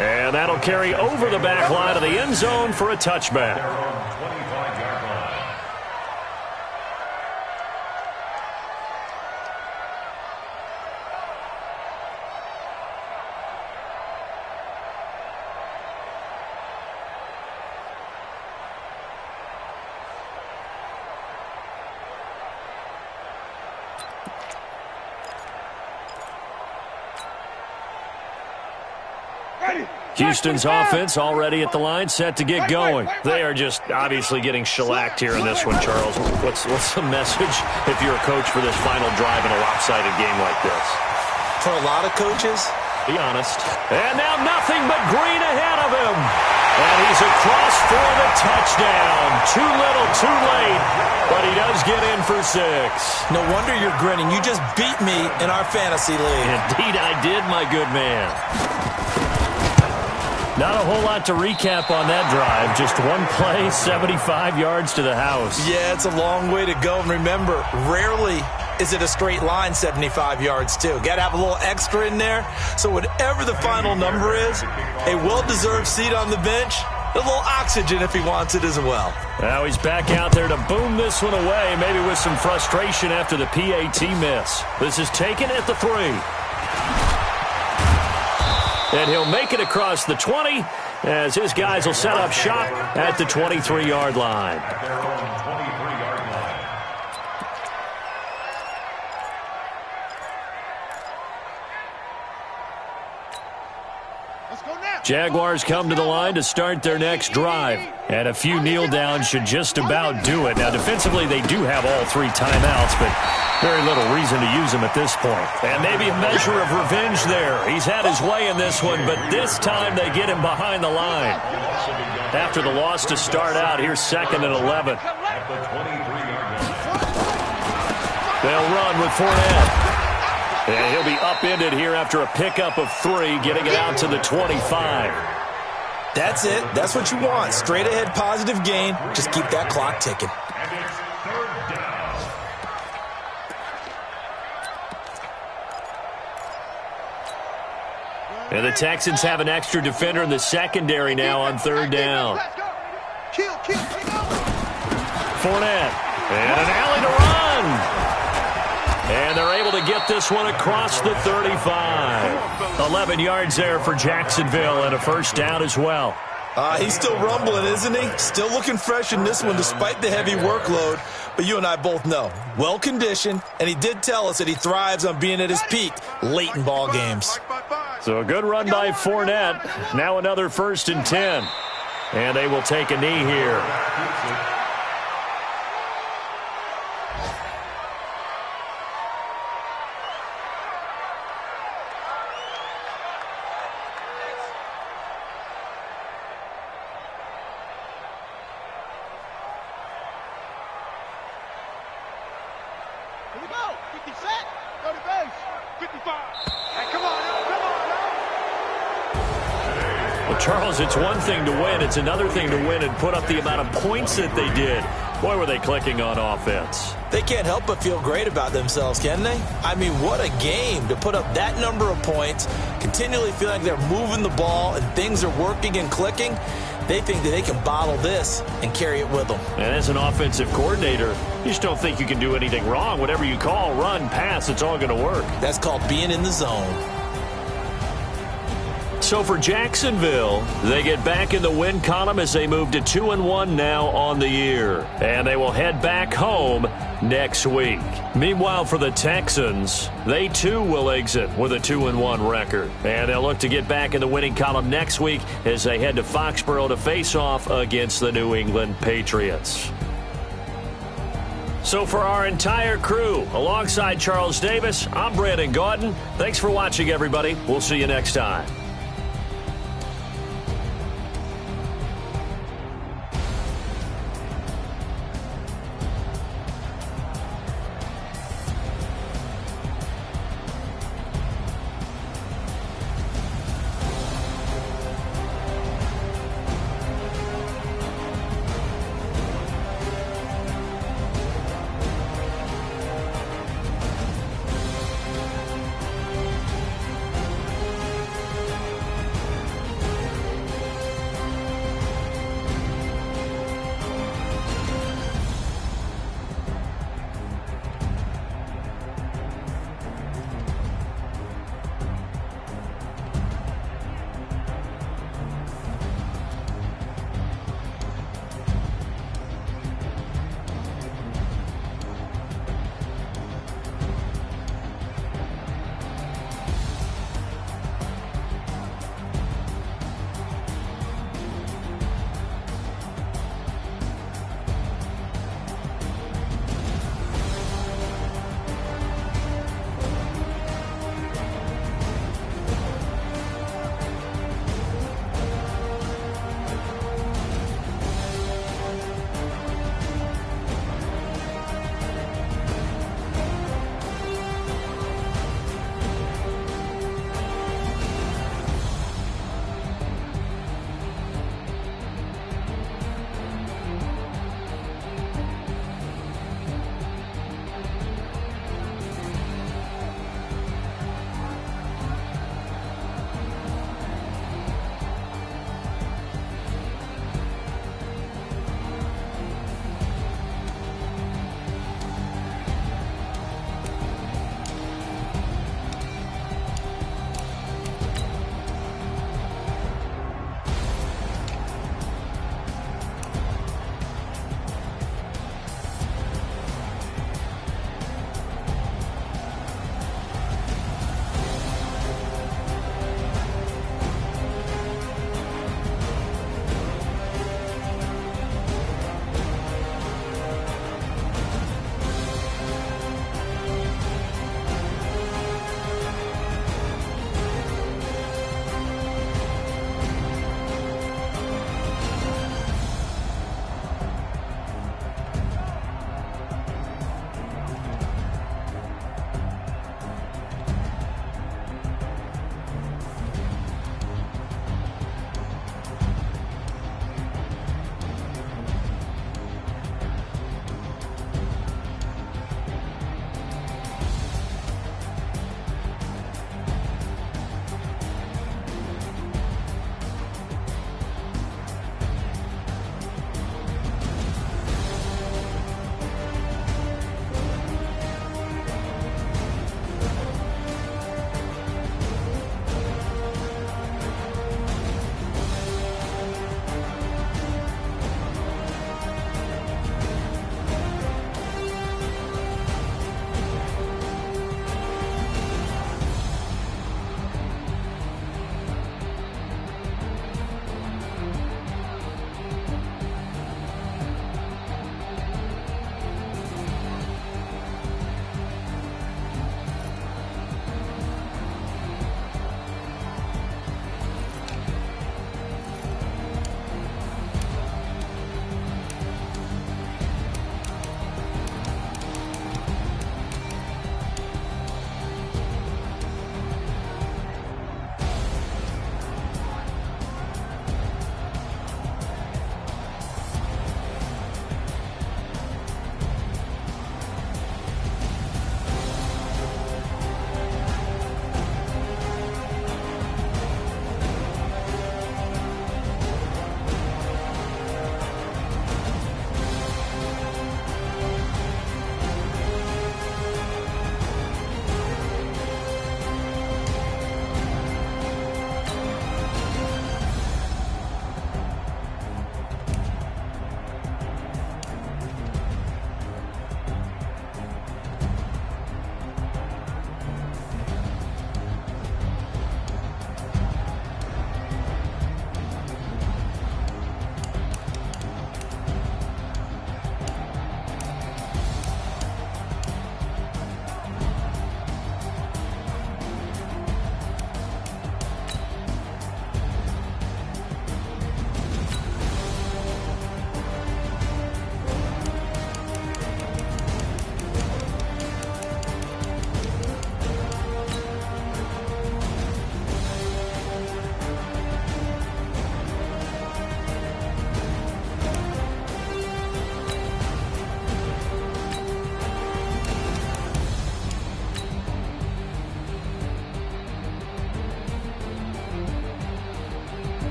And that'll carry over the back line of the end zone for a touchback. Houston's offense already at the line, set to get going. They are just obviously getting shellacked here in this one, Charles. What's the message if you're a coach for this final drive in a lopsided game like this? For a lot of coaches, be honest. And now nothing but green ahead of him. And he's across for the touchdown. Too little, too late. But he does get in for 6. no wonder you're grinning. You just beat me in our fantasy league. Indeed I did, my good man. Not a whole lot to recap on that drive. Just one play, 75 yards to the house. Yeah, it's a long way to go. And remember, rarely is it a straight line 75 yards, too. Got to have a little extra in there. So whatever the final number is, a well-deserved seat on the bench, a little oxygen if he wants it as well. Now he's back out there to boom this one away, maybe with some frustration after the PAT miss. This is taken at the 3. And he'll make it across the 20 as his guys will set up shop at the 23-yard line. Jaguars come to the line to start their next drive. And a few kneel downs should just about do it. Now, defensively, they do have all 3 timeouts, but very little reason to use them at this point. And maybe a measure of revenge there. He's had his way in this one, but this time they get him behind the line. After the loss to start out, here's 2nd and 11. They'll run with Fournette. And he'll be upended here after a pickup of 3, getting it out to the 25. That's it. That's what you want. Straight ahead positive gain. Just keep that clock ticking. And it's 3rd down. And the Texans have an extra defender in the secondary now on 3rd down. Fournette. And an alley to run. And they're able to get this one across the 35. 11 yards there for Jacksonville and a 1st down as well. He's still rumbling, isn't he? Still looking fresh in this one despite the heavy workload. But you and I both know, well-conditioned, and he did tell us that he thrives on being at his peak late in ball games. So a good run by Fournette. Now another 1st and 10. And they will take a knee here. Here we go. 50 set. Go to base. 55. Hey, come on, come on, Well, Charles, it's one thing to win. It's another thing to win and put up the amount of points that they did. Boy, were they clicking on offense. They can't help but feel great about themselves, can they? I mean, what a game to put up that number of points, continually feel like they're moving the ball and things are working and clicking. They think that they can bottle this and carry it with them. And as an offensive coordinator, you just don't think you can do anything wrong. Whatever you call, run, pass, it's all going to work. That's called being in the zone. So for Jacksonville, they get back in the win column as they move to 2-1 now on the year. And they will head back home next week. Meanwhile, for the Texans, they too will exit with a 2-1 record. And they'll look to get back in the winning column next week as they head to Foxborough to face off against the New England Patriots. So for our entire crew, alongside Charles Davis, I'm Brandon Gaudin. Thanks for watching, everybody. We'll see you next time.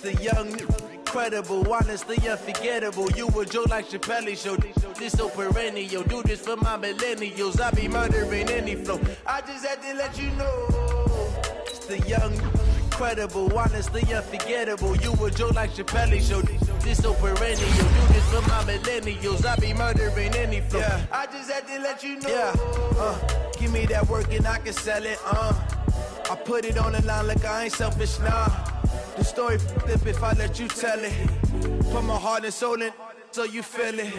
The young, incredible, honestly unforgettable. You a joke like Chappelle Show. This so perennial. Do this for my millennials. I be murdering any flow. I just had to let you know. It's the young, incredible, honestly unforgettable. You a joke like Chappelle Show. This so perennial. Do this for my millennials. I be murdering any flow. Yeah. I just had to let you know. Yeah. Give me that work and I can sell it. I put it on the line like I ain't selfish, nah. The story flip if I let you tell it. Put my heart and soul in so you feel it.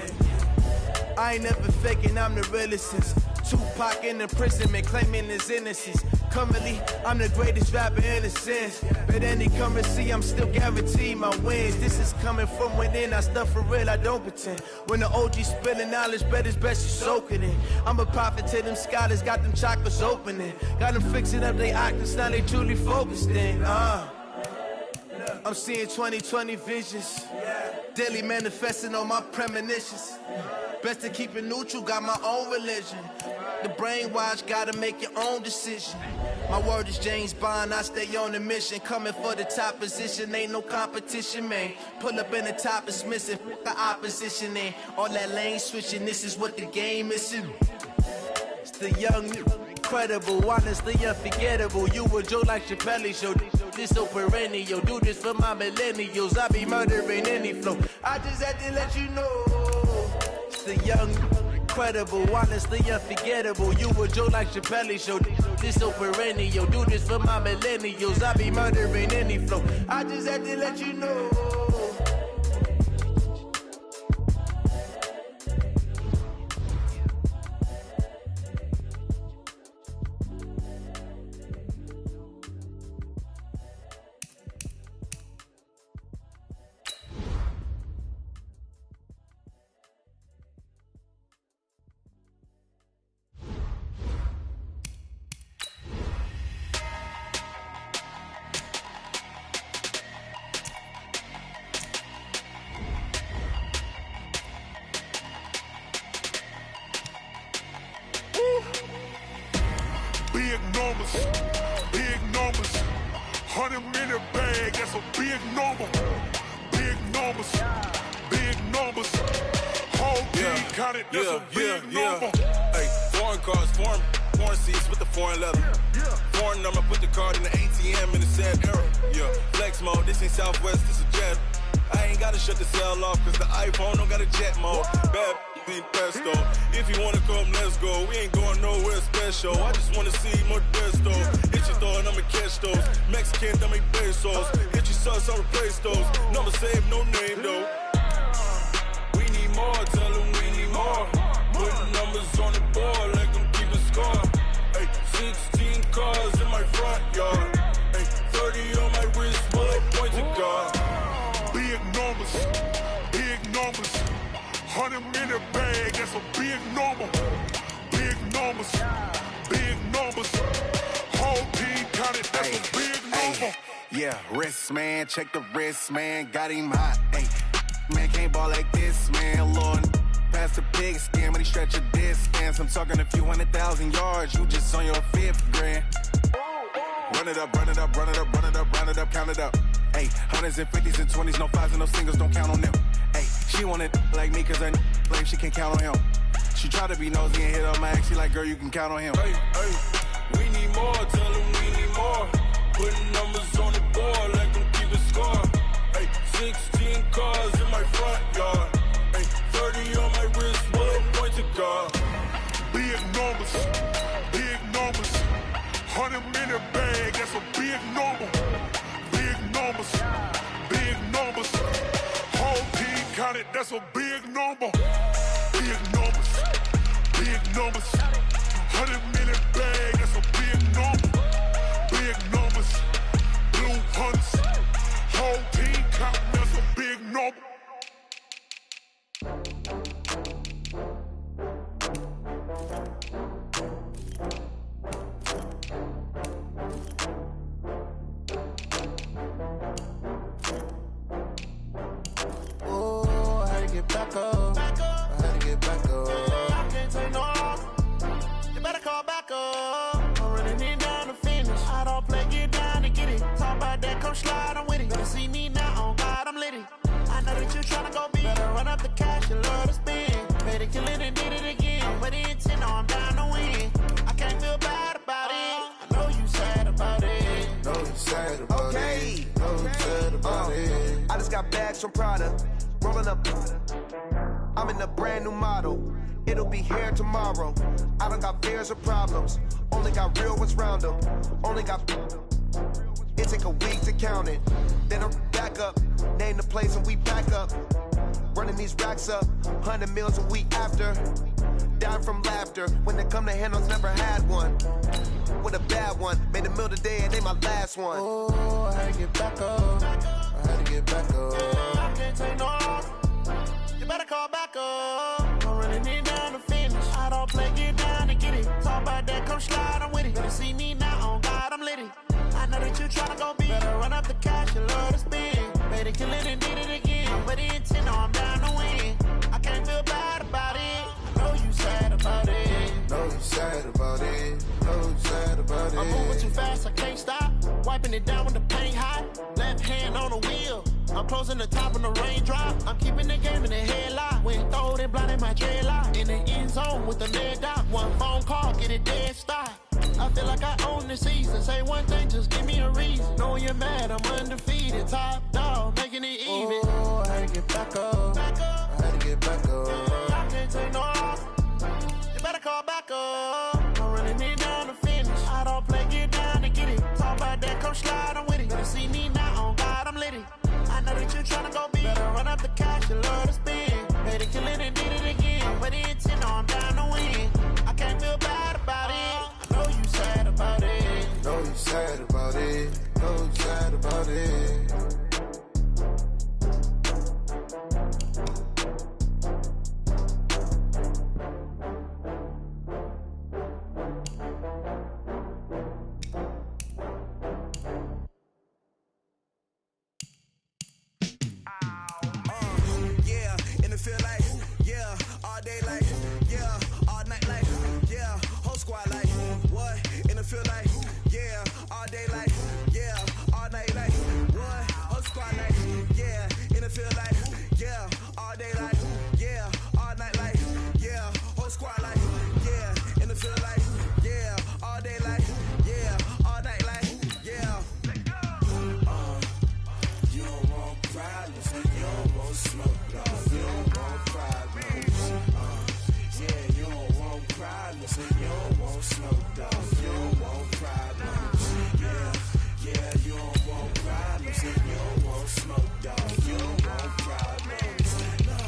I ain't never faking, I'm the realest since Tupac in imprisonment, claiming his innocence. Currently, I'm the greatest rapper in a sense. But any currency, I'm still guaranteed my wins. This is coming from within, I stuff for real, I don't pretend. When the OG spilling knowledge, bet it's best you soak it in. I'm a prophet to them scholars, got them chakras opening. Got them fixing up they octaves, now they truly focused in. I'm seeing 2020 visions. Daily manifesting on my premonitions. Best to keep it neutral, got my own religion. The brainwash, gotta make your own decision. My word is James Bond, I stay on a mission. Coming for the top position, ain't no competition, man. Pull up in the top, it's missing, the opposition ain't. All that lane switching, this is what the game is. It's the young, incredible, honestly unforgettable. You a joke like Chappelle Show. This so perennial. Do this for my millennials. I be murdering any flow. I just had to let you know. It's the young, incredible, honestly unforgettable. You a joke like Chappelle Show. This so perennial. Do this for my millennials. I be murdering any flow. I just had to let you know. Big numbers, big numbers. 100-minute bag, that's a big number. Big numbers, big numbers. Whole team counted, that's a big number. Hey, foreign cars, foreign seats with the foreign leather. Foreign number, put the card in the ATM in the sad era. Yeah, flex mode, this ain't Southwest, this a jet. I ain't gotta shut the cell off, cause the iPhone don't got a jet mode. Bad be pesto. If you wanna come, let's go. We ain't going nowhere special. I just wanna see more desto. Hit your throw and I'ma catch those. Mexican, dummy pesos. Hit your sus, I'll replace those. Number save, no name though. We need more, tell them we need more. Putting numbers on the board, let them keep a score. Hey, 16 cars in my front yard. Hey, 30 on my wrist, bullet point to God. Big numbers, big numbers. 100-minute bag, that's a big number. Big numbers, big numbers. Whole team counted, that's a big number. Yeah, wrist man, check the wrist man, got him hot. Hey, man can't ball like this, man. Lord, past the pig skin when he stretch a distance. I'm talking a few 100,000 yards, you just on your 5th grand. Run it up, run it up, run it up, run it up, run it up, count it up. Hey, hundreds and 50s and 20s, no 5s and no singles, don't count on them. Hey, she want it like me cause her blame she can't count on him. She try to be nosy and hit up my ex, she like, girl, you can count on him. Hey, we need more, tell them we need more. Putting numbers on the board, let them keep a score. Hey, 16 cars in my front yard. Hey, 30 on my wrist, bullet point to God. Big numbers, big numbers. 100-minute bag, that's a big number. Big numbers, big numbers. Whole team counted, that's a big number. Big numbers, big numbers. 100-minute bag, that's a big number. Big numbers, blue hunts. Whole team counting, that's a big number. Back up. I had to get back up. I can't take no loss. You better call back up. I'm running it down to finish. I don't play, get down to get it. Talk about that, come slide, I'm with it. Gonna see me now, I just got bags from Prada, rolling up. I'm in a brand new model. It'll be here tomorrow. I don't got fears or problems. Only got real ones round them. Only got. It take a week to count it. Then I'm back up. Name the place and we back up. Running these racks up. 100 meals a week after. Dying from laughter. When they come to handles, never had one. With a bad one. Made a meal today and they my last one. Oh, I had to get back up. I had to get back up. I can't take no off. You better call back up. I'm running it down to finish. I don't play, get down and get it. Talk about that, come slide, I'm with it. Better see me now, on God, I'm lit it. I know that you tryna go big. Better run up the cash, you love to spend. Made it, kill it, and did it again. But the intent, no, I'm down to win. I can't feel bad about it. Know you sad about it. Know you sad about it. Know you sad about it. I'm moving too fast, I can't stop. Wiping it down with the paint hot. Left hand on the wheel. I'm closing the top of the raindrop. I'm keeping the game in the headlock. When throwed and blinded my dreadlock. In the end zone with the lead dot. One phone call, get it dead stop. I feel like I own the season. Say one thing, just give me a reason. Know you're mad, I'm undefeated. Top dog, making it even. Oh, I had to get back up. I had to get back up. I can't take no off. You better call back up. I'm running it down to finish. I don't play, get down and get it. Talk about that, come slide, I'm with it. Better see me now, on God, I'm lit it. I know that you tryna go big. Better run up the cash, you love to spend. Made it, kill it, and did it again. But the intent, no, I'm down to win. I can't feel bad about it. I know you sad about it. Know you sad about it. Know you sad about it. Feel like, yeah, all day like, yeah, all night like, yeah, whole squad like, what? And it feel like, yeah, all day like, yeah, all night like, what? Whole squad like, yeah, and it feel like, yeah, all day like, yeah, all night like, yeah, whole squad like, yeah, and it feel like, yeah, all day like, yeah, all night like, yeah. You don't want problems, you don't want smoke, dog. You don't want problems. Yeah, you don't want problems. You don't want smoke, dog. You don't want problems. Yeah, you don't want problems. You don't want smoke, dog. You don't want problems. No,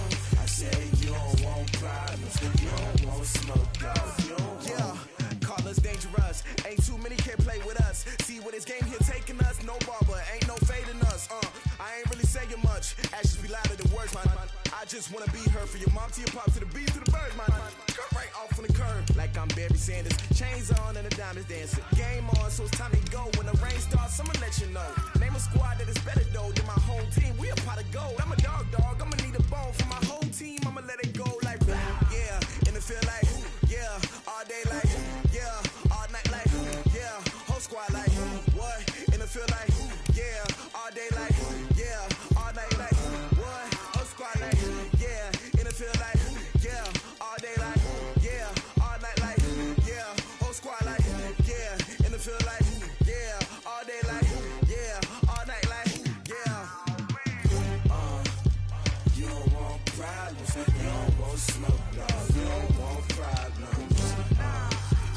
I say you don't want problems. You don't want smoke, dog. You don't want. Call us dangerous. Ain't too many can play with us. See where this game here taking us. No barber, ain't no fading us. I ain't really saying much. Actions be louder than words, man. I just wanna be heard. For your mom to your pop to the beat to the birds, man. Cut right off on the curb, like I'm Barry Sanders. Chains on and the diamonds dancing. Game on, so it's time to go. When the rain starts, I'ma let you know. Name a squad that is better though than my home team. We a pot of gold. I'm a dog. I'ma need a bone for my whole team. I'ma let it go like blah. Yeah, and it feel like yeah, all day like yeah, all night like yeah, whole squad like what? And it feel like yeah, all day like yeah, all night like what? Whole squad like yeah, and it feel like yeah, all day like yeah, all night like yeah, whole squad like yeah, and it feel like yeah, all day like yeah, all night like yeah. You don't want problems. You don't want smoke, dog. You don't want problems.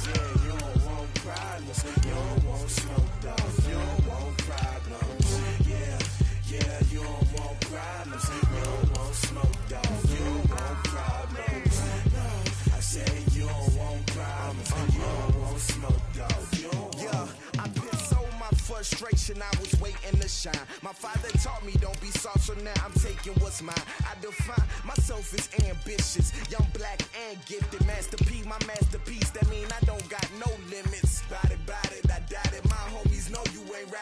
Yeah, you don't want problems. You don't want smoke, dog. You don't want problems. Yeah, you don't want problems. You don't want smoke, dog. You don't want problems. No, I say you don't want problems. You don't want smoke, dog. You don't want. I put so my frustration, I was waiting to shine. My father taught me don't be soft, so now I'm taking what's mine. I define myself as ambitious, young, black, and gifted. Master P, my masterpiece. That mean I don't got no limits. Bout it, I doubt it. My homies know you ain't rapping.